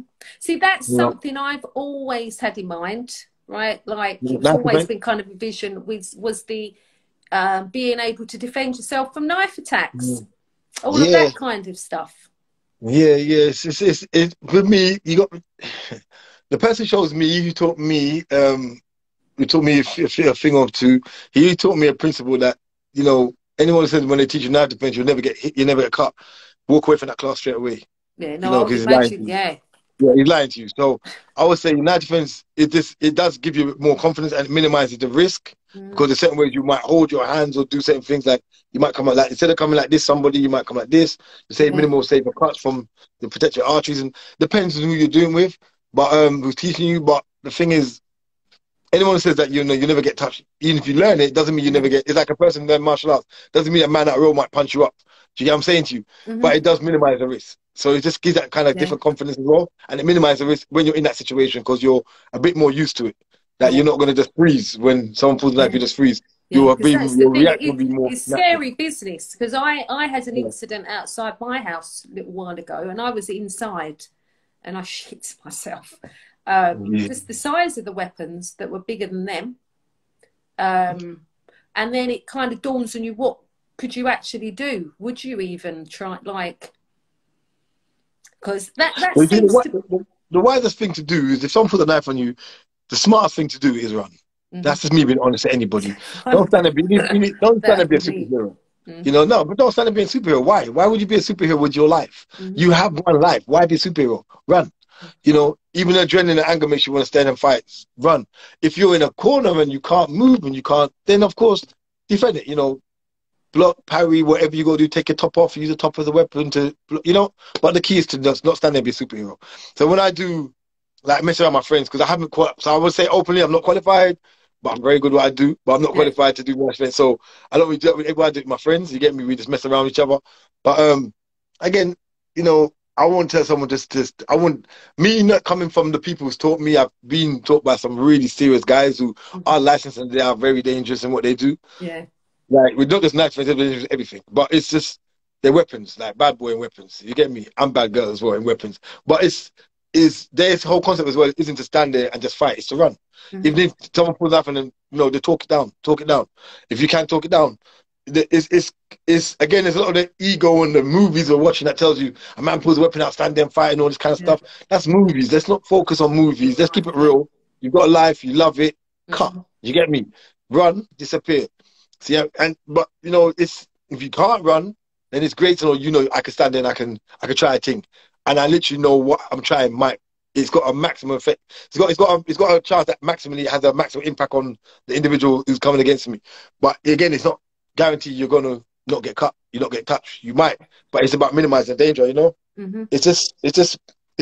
See, that's something I've always had in mind, right? Like, it's always been kind of a vision, was the being able to defend yourself from knife attacks, all of that kind of stuff. It's with me. You got the person shows me who taught me a thing or two. He taught me a principle that, you know, anyone who says when they teach you knife defense, you'll never get hit, you never get cut. Walk away from that class straight away. Yeah, no, I would imagine, Yeah, he's lying to you. So I would say night defense, it does give you more confidence and it minimizes the risk because there's certain ways you might hold your hands or do certain things like you might come out like instead of coming like this, somebody you might come like this. You say minimal safer cuts from the protect your arteries and depends on who you're doing with. But who's teaching you. But the thing is, anyone who says that you know you never get touched, even if you learn it, doesn't mean you never get. It's like a person who learns martial arts. Doesn't mean a man at a row might punch you up. Do you get what I'm saying to you? But it does minimize the risk. So it just gives that kind of different confidence as well, and it minimizes the risk when you're in that situation because you're a bit more used to it. That you're not going to just freeze when someone pulls a knife. You just freeze. Yeah, because that's the your thing. reaction will be more It's natural. scary business because I had an incident outside my house a little while ago, and I was inside, and I shit myself. Just the size of the weapons that were bigger than them, and then it kind of dawns on you, what could you actually do? Would you even try, like, because that Well, seems to... the wisest thing to do is if someone puts a knife on you, the smartest thing to do is run. That's just me being honest to anybody. Don't stand and be don't stand and be a superhero. You know, no, but don't stand and be a superhero. Why? Why would you be a superhero with your life? You have one life. Why be a superhero? Run. You know, even adrenaline and anger makes you want to stand and fight. Run. If you're in a corner and you can't move and you can't, then of course defend it. You know, block, parry, whatever you go do, take your top off, use the top as a weapon to, you know. But the key is to just not stand there and be a superhero. So when I do, like, mess around with my friends, because I haven't quite, so I would say openly, I'm not qualified, but I'm very good at what I do, but I'm not qualified to do what I spend. So I don't really do it with everybody, I do it with my friends, you get me, we just mess around with each other. But again, you know, I won't tell someone I wouldn't, me not coming from the people who's taught me, I've been taught by some really serious guys who are licensed and they are very dangerous in what they do. Yeah. Like, we don't just knives, everything, but it's just they're weapons, like bad boy and weapons. You get me? I'm bad girl as well in weapons. But there's whole concept as well isn't to stand there and just fight, it's to run. If someone pulls up and then they talk it down. If you can't talk it down, it's again, there's a lot of the ego in the movies we're watching that tells you a man pulls a weapon out, stand there and fight and all this kind of stuff. That's movies. Let's not focus on movies. Let's keep it real. You've got a life, you love it, cut. You get me? Run, disappear. See, but you know, it's if you can't run, then it's great to know, you know, I can stand there and I can try a thing, and I literally know what I'm trying might. It's got a maximum effect. It's got a chance that maximally has a maximum impact on the individual who's coming against me. But again, it's not guaranteed you're gonna not get cut, you not get touched. You might, but it's about minimizing danger. You know, it's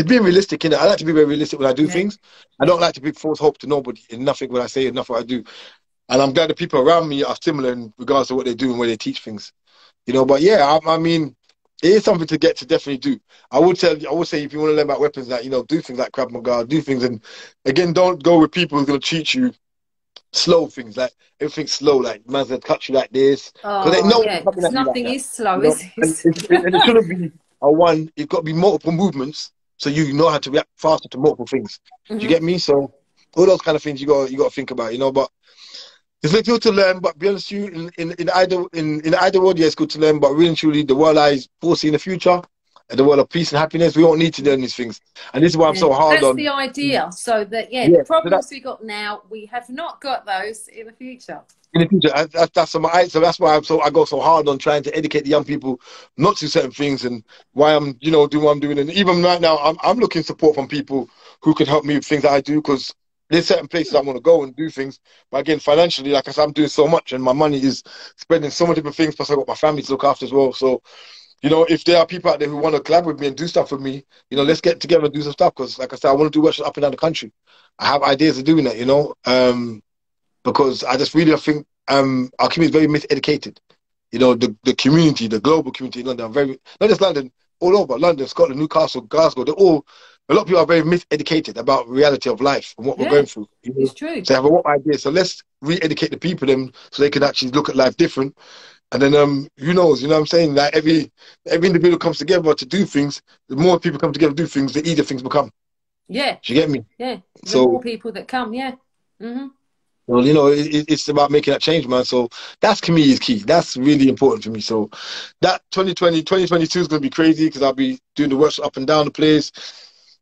being realistic. You know, I like to be very realistic when I do things. I don't like to give false hope to nobody in nothing when I say and nothing I do. And I'm glad the people around me are similar in regards to what they do and where they teach things, you know. But yeah, I mean, it is something to definitely do. I would say if you want to learn about weapons, that, you know, do things like Krav Maga, do things, and again, don't go with people who's going to teach you slow things, like everything's slow, like man's going to cut you like this. Because nothing is slow, is it? And it shouldn't be a one. It's got to be multiple movements, so you know how to react faster to multiple things. Do you get me? So all those kind of things you got to think about, you know. But it's very good to learn, but be honest with you, in either world, yeah, it's good to learn, but really and truly, the world I foresee in the future, and the world of peace and happiness, we don't need to learn these things. And this is why I'm so hard on... That's the idea, so that, the problems we got now, we have not got those in the future. In the future, that's why I go so hard on trying to educate the young people not to do certain things, and why I'm, you know, doing what I'm doing. And even right now, I'm looking for support from people who can help me with things that I do, because there's certain places I want to go and do things, but again, financially, like I said, I'm doing so much, and my money is spending so many different things. Plus, I got my family to look after as well. So, you know, if there are people out there who want to collaborate with me and do stuff with me, you know, let's get together and do some stuff. Because, like I said, I want to do workshops up and down the country. I have ideas of doing that, you know, because I just really think our community is very miseducated. You know, the community, the global community in London, very, not just London, all over London, Scotland, Newcastle, Glasgow, a lot of people are very miseducated about reality of life and what we're going through. You know? It's true. So they have a what idea. So let's re-educate the people then, so they can actually look at life different. And then who knows, you know what I'm saying? Like every individual comes together to do things, the more people come together to do things, the easier things become. Yeah. Do you get me? Yeah. The more people that come, Well, you know, it's about making that change, man. So that's, to me, is key. That's really important for me. So that 2022 is going to be crazy, because I'll be doing the workshop up and down the place.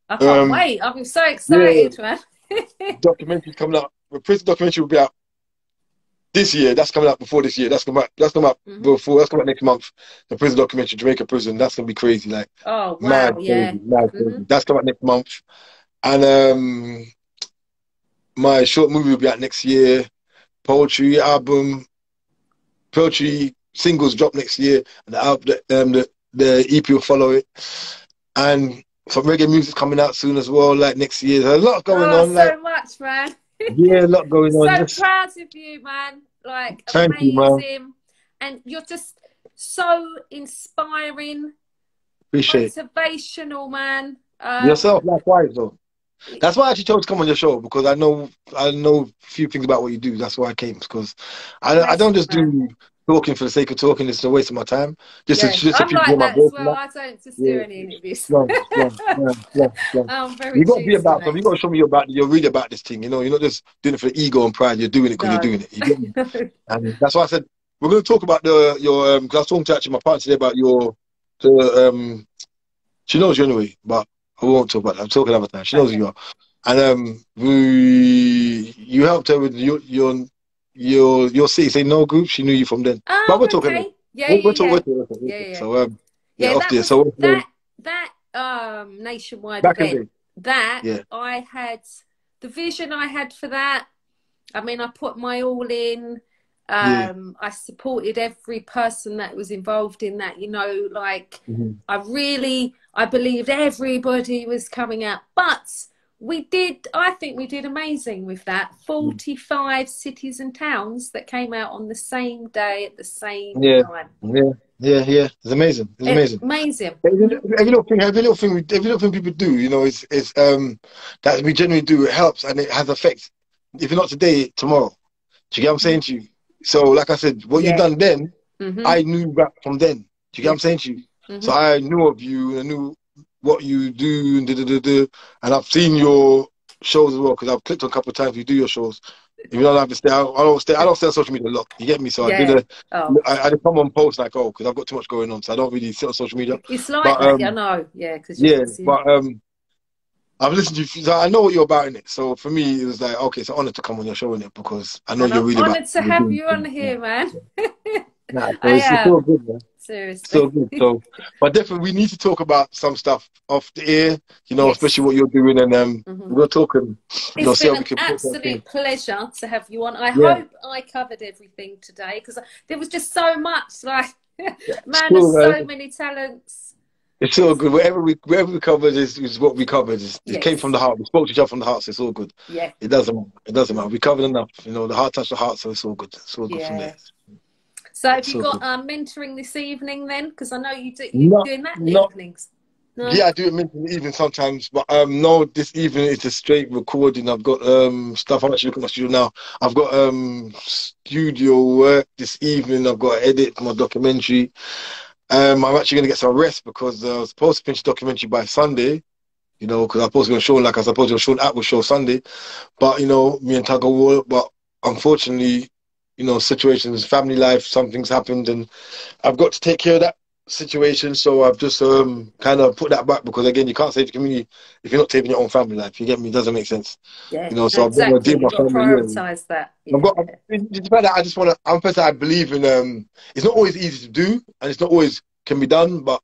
I can't wait. I'm so excited, man. Documentary's coming out. The prison documentary will be out This year, that's coming out before this year. That's coming out before. That's coming out next month. The prison documentary, Jamaica Prison. That's gonna be crazy. Like, Oh mad wow, yeah. crazy, mad crazy. That's coming out next month. And my short movie will be out next year. Poetry album, poetry singles drop next year, and the EP will follow it. And some reggae music coming out soon as well, like next year. There's a lot going Oh, on. so Like, much, man. yeah, a lot going on. So Just proud of you, man. Like, thank you, man. amazing. And you're just so inspiring, Appreciate it. motivational, man. Yourself, likewise, though. That's why I actually chose to come on your show, because I know a few things about what you do. That's why I came, because I don't just do talking for the sake of talking. It's a waste of my time. Yeah, I'm people like hear my that as voice. well. I don't just do any interviews. I'm very You got to be cheesy, about mate. something. You got to show me you're really about this thing. You know, you're not just doing it for the ego and pride. You're doing it because you're doing it. You get me? And that's why I said we're going to talk about your because I was talking to actually my partner today about she knows you anyway, but I won't talk about that. I'm talking another time. She knows who you are. And you helped her with your city, say no group. She knew you from then. Oh, But we're talking. okay. We're talking. So off there. So that nationwide back in event. the I had the vision I had for that. I mean, I put my all in. I supported every person that was involved in that, you know, like I believed everybody was coming out, but I think we did amazing with that. 45 cities and towns that came out on the same day at the same time. Yeah. It's amazing. Amazing. Every little thing people do, you know, is that we generally do. It helps and it has effects. If you're not today, tomorrow. Do you get what I'm saying to you? So, like I said, what you've done then, I knew back from then. Do you get what I'm saying to you? So I knew of you, I knew what you do, and I've seen your shows as well, because I've clicked on a couple of times. You do your shows. If you don't have to stay, I don't stay on social media a lot. You get me? So I did come on post like, because I've got too much going on, so I don't really sit on social media. It's like that, I know. Yeah, I've listened to you, so I know what you're about in it. So for me, it was like, okay, it's an honor to come on your show in it, because I know you're really about. I'm honoured to have you on here, man. It's so good, man. Seriously. So good. So, but definitely, we need to talk about some stuff off the air, you know, especially what you're doing, and we'll talk and see how we can. It's been an absolute pleasure to have you on. I hope I covered everything today, because there was just so much. Like, man, there's so many talents. It's all good. Wherever we covered is what we covered. It came from the heart. We spoke to each other from the heart, so it's all good. Yeah. It doesn't matter. We covered enough. You know, the heart touched the heart, so it's all good. It's all good from there. So have you got mentoring this evening then? Because I know you're doing that evenings. No? Yeah, I do it mentoring in the evening sometimes, but no, this evening it's a straight recording. I've got stuff. I'm actually looking at my studio now. I've got studio work this evening. I've got to edit my documentary. I'm actually going to get some rest, because I was supposed to finish the documentary by Sunday, you know, because I was supposed to be on show, like I was supposed to be on Sean Atwood's show Sunday. But, you know, me and Tugger were, but unfortunately, you know, situations, family life, something's happened, and I've got to take care of that situation. So I've just kind of put that back, because, again, you can't save the community if you're not saving your own family life. You get me? It doesn't make sense. Yeah, you know, so exactly. I've got to prioritise that. Yeah. I just want to, I'm a person, I believe in, it's not always easy to do, and it's not always can be done, but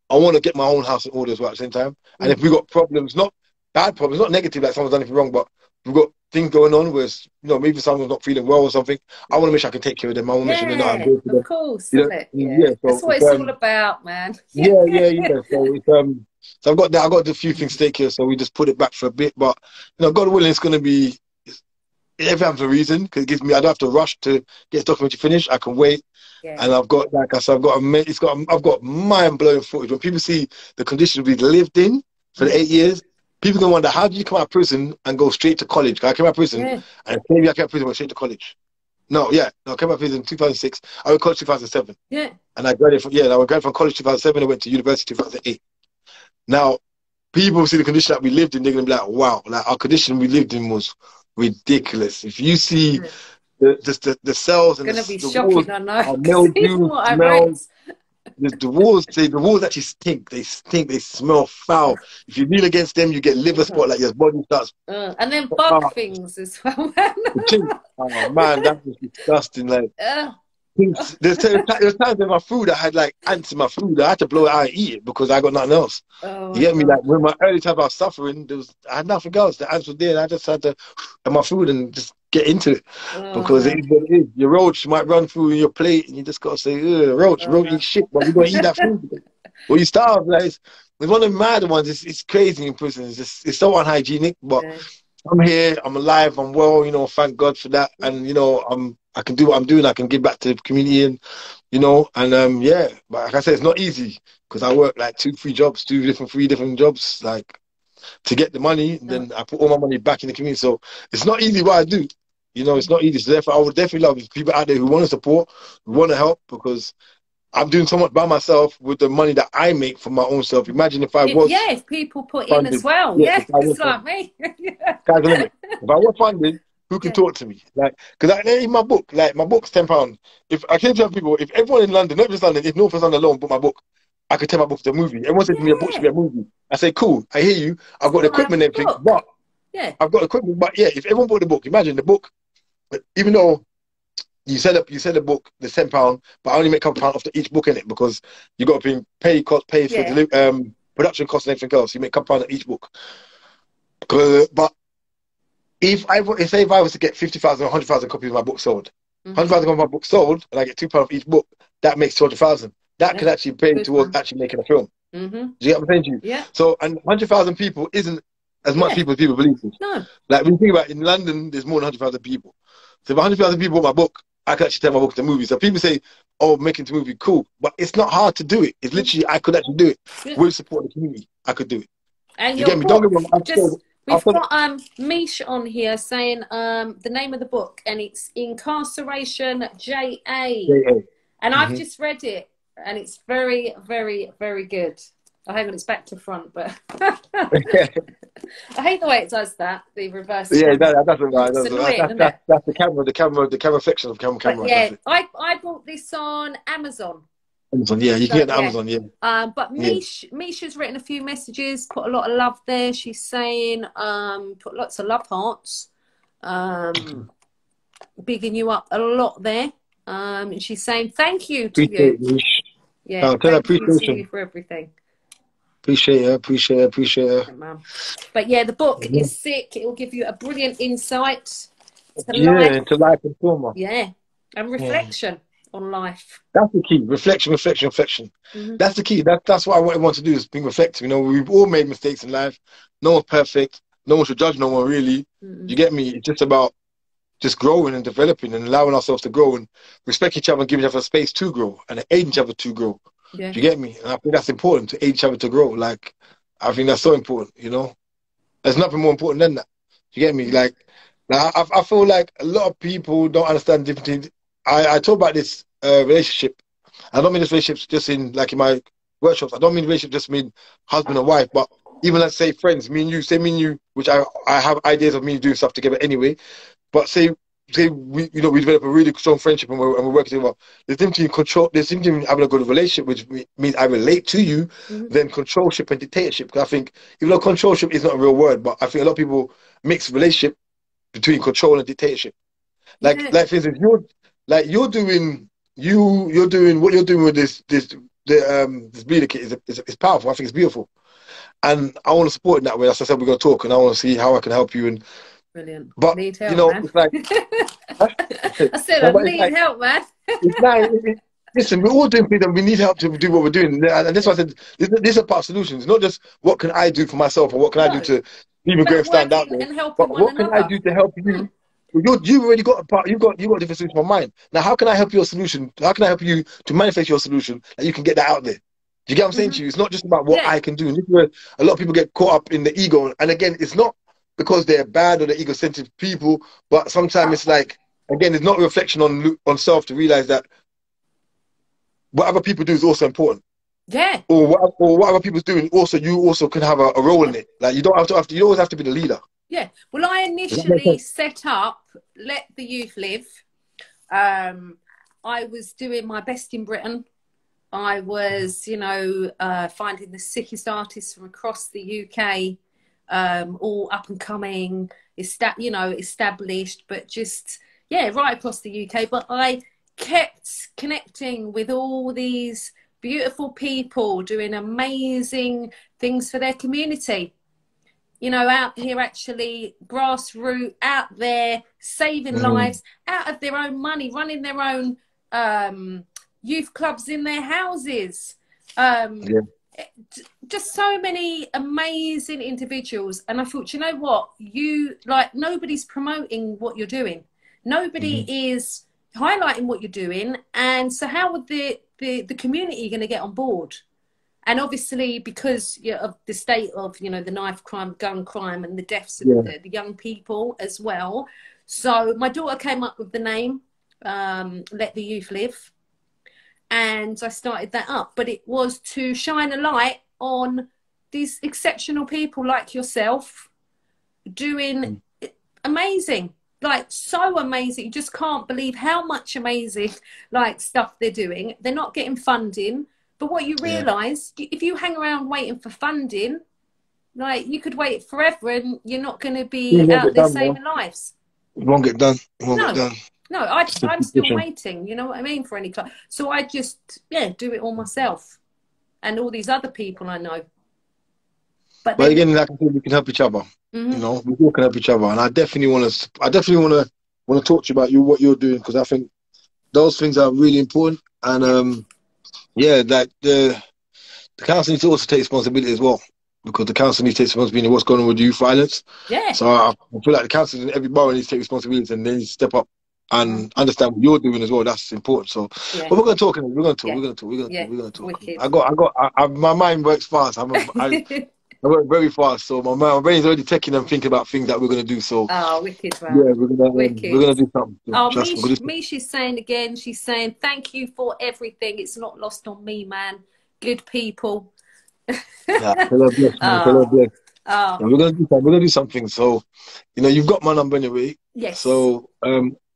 I want to get my own house in order as well at the same time. And if we got problems, not bad problems, not negative, like someone's done anything wrong, but we've got things going on where, you know, maybe someone's not feeling well or something. I want to make sure I can take care of them. I want to make sure they're not I'm good for them. Of course, you know? So that's what it's all about, man. Yeah. So it's so I've got that. I got a few things to take care of, so we just put it back for a bit. But you know, God willing, it's going to be. Everything happens for a reason, because it gives me. I don't have to rush to get this documentary finished. I can wait. And I've got, like I said, I've got mind-blowing footage. When people see the conditions we lived in for the 8 years, people gonna wonder, how did you come out of prison and go straight to college? I came out of prison, and maybe I came out of prison and went straight to college. No, I came out of prison in 2006. I went to college 2007. And I graduated from college 2007. I went to university 2008. Now, people see the condition that we lived in, they're gonna be like, wow, like our condition we lived in was ridiculous. If you see the cells and it's gonna be the shocking, walls I know. are mildew, smells. the walls, the walls actually stink. They stink. They smell foul. If you kneel against them, you get liver spot, like your body starts. And then bug things as well, man. Oh man, that was disgusting. Like, uh, there's times in my food I had like ants in my food. I had to blow it out and eat it because I got nothing else. oh You get me? God. Like when my early time I was suffering, I had nothing else. The ants were there, and I just had to have my food and just get into it because it No. is what it is. Your roach might run through your plate, and you just gotta say, "Roach, roach, No. eat shit." But we gonna eat that food. Or you starve. Like it's one of the mad ones. It's crazy in prison. It's so unhygienic, but. Yeah. I'm here, I'm alive, I'm well, you know, thank God for that. And, you know, I can do what I'm doing, I can give back to the community and, you know, and yeah, but like I said, it's not easy because I work like 3 jobs, 3 different jobs, like to get the money, and then I put all my money back in the community. So it's not easy what I do. You know, it's not easy. So therefore I would definitely love people out there who want to support, who want to help, because I'm doing so much by myself with the money that I make for my own self. Imagine if I was If people put in as funded. well. Yeah, Yeah, if I was it's funded. like me. Sky's the limit. If I were funded, who can talk to me? Like, because in my book, like my book's £10. If I can tell people, if everyone in London, not just London, if North West London alone bought my book, I could tell my book's a movie. Everyone said to me, a book should be a movie. I say, cool, I hear you. I've got the equipment and everything, but I've got equipment. But yeah, if everyone bought the book, imagine the book, even though you said the book, the £10, but I only make a couple pounds off each book in it because you got to pay for production costs and everything else. You make a couple pounds on each book. But if I was to get 50,000 or 100,000 copies of my book sold, 100,000 of my book sold, and I get £2 for each book, that makes 200,000. That could actually pay towards actually making a film. Do you get what I'm saying to you? Yeah. So, and 100,000 people isn't as much people as people believe. No. Like when you think about it, in London, there's more than 100,000 people. So if 100,000 people bought my book, I could actually turn my book into a movie. So people say, "Oh, making a movie, cool," but it's not hard to do it. It's literally I could actually do it with support of the community. I could do it. And you your get me? book, Don't get me wrong. We've got Mish on here saying the name of the book, and it's Incarceration JA. And I've just read it, and it's very, very, very good. Hang on, it's back to front, but I hate the way it does that, the reverse. Yeah, that's right. It's annoying, isn't it? That's the camera reflection of camera. But yeah, I bought this on Amazon. Amazon, yeah, you can get it on Amazon, yeah. But Misha's written a few messages, put a lot of love there. She's saying, put lots of love hearts, bigging you up a lot there. And she's saying thank you to you. Yeah, thank you to you for everything. Appreciate it. But yeah, the book is sick. It will give you a brilliant insight to life. Into life and trauma. Yeah, and reflection on life. That's the key. Reflection. That's the key. That's what I want to do, is being reflective. You know, we've all made mistakes in life. No one's perfect. No one should judge no one, really. You get me? It's just about just growing and developing and allowing ourselves to grow and respect each other and give each other space to grow and aid each other to grow. Yeah. Do you get me? And I think that's important, to aid each other to grow. Like, I think that's so important, you know? There's nothing more important than that. Do you get me? Like I feel like a lot of people don't understand different things. I talk about this relationship. I don't mean this relationship just in my workshops. I don't mean relationship just mean husband and wife, but even let's say friends, me and you, which I have ideas of me doing stuff together anyway. But say we develop a really strong friendship and we're working together. There's difference between having a good relationship, which means I relate to you, than controlship and dictatorship. Because I think, even though controlship is not a real word, but I think a lot of people mix relationship between control and dictatorship. Like for instance, you're doing what you're doing with this bleeder kit is powerful. I think it's beautiful, and I want to support in that way. As I said, we're going to talk, and I want to see how I can help you. And brilliant. But need help, you know, man. it's like I said I need help, man. Listen, we're all doing things and we need help to do what we're doing. And that's why I said this is a part of solutions. Not just what can I do for myself or what can I do to even go and stand out there. But what can I do to help you? You've already got a part. You've got a different solution from mine. Now, how can I help your solution? How can I help you to manifest your solution that you can get that out there? Do you get what I'm saying to you? It's not just about what I can do. And this is where a lot of people get caught up in the ego. And again, it's not because they're bad or they're egocentric people, but sometimes it's like, again, it's not a reflection on self to realize that what other people do is also important. Yeah. Or what other people's doing also, you also can have a role in it. Like you don't you always have to be the leader. Yeah. Well, I initially set up Let the Youth Live. I was doing my best in Britain. I was, you know, finding the sickest artists from across the UK, all up and coming, established, but just, yeah, right across the UK. But I kept connecting with all these beautiful people doing amazing things for their community. You know, out here actually grassroots, out there saving lives, out of their own money, running their own youth clubs in their houses. Yeah. Just so many amazing individuals. And I thought, you know what? Nobody's promoting what you're doing. Nobody is highlighting what you're doing. And so how would the community going to get on board? And obviously, because of the state of, you know, the knife crime, gun crime, and the deaths of the young people as well. So my daughter came up with the name, Let the Youth Live. And I started that up. But it was to shine a light on these exceptional people like yourself doing amazing, like so amazing. You just can't believe how much amazing stuff they're doing. They're not getting funding. But what you realise, if you hang around waiting for funding, like you could wait forever and you're not going to be out there saving lives. It won't get done. It won't get done. No, I'm still waiting, you know what I mean, for any club. So I just, do it all myself and all these other people I know. But again, like I said, we can help each other. You know, we all can help each other. And I definitely want to talk to you about what you're doing, because I think those things are really important. And like the council needs to also take responsibility as well, because the council needs to take responsibility of what's going on with youth violence. Yeah. So I feel like the council in every borough needs to take responsibility, and they need to step up and understand what you're doing as well. That's important. So, but we're going to talk. We're going to talk. Wicked. My mind works fast. I work very fast, so my brain's already taking and thinking about things that we're going to do. So, wicked, man. Yeah, we're gonna do something. Mish is saying again. She's saying thank you for everything. It's not lost on me, man. Good people. Yeah, we're gonna do something. So, you know, you've got my number anyway. Yes. So,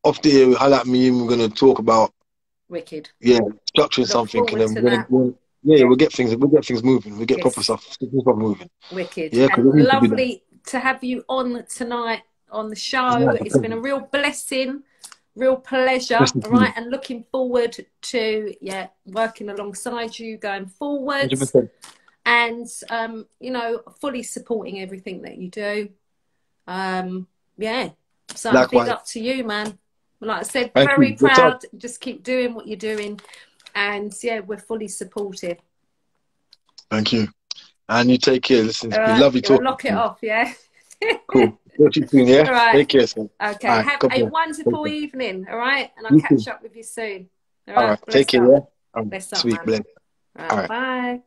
off the air, highlight me, and we're gonna talk about wicked. Yeah, structuring something, and then we'll get things moving. We'll get proper stuff moving. Wicked. Yeah, and lovely to have you on tonight on the show. Yeah, it's been a real blessing, real pleasure. All right, and looking forward to working alongside you going forward. 100%. And you know, fully supporting everything that you do. So big up to you, man. Like I said, very proud. Just keep doing what you're doing. And we're fully supportive. Thank you. And you take care. Listen, it's been lovely talking. Lock it off, yeah? Cool. Talk to you soon, yeah? All right. Take care, son. Okay. Right. Have a wonderful evening, all right? And I'll catch up with you soon. All right. Take care, yeah? Bless up, sweet, man. bless. All right. Bye.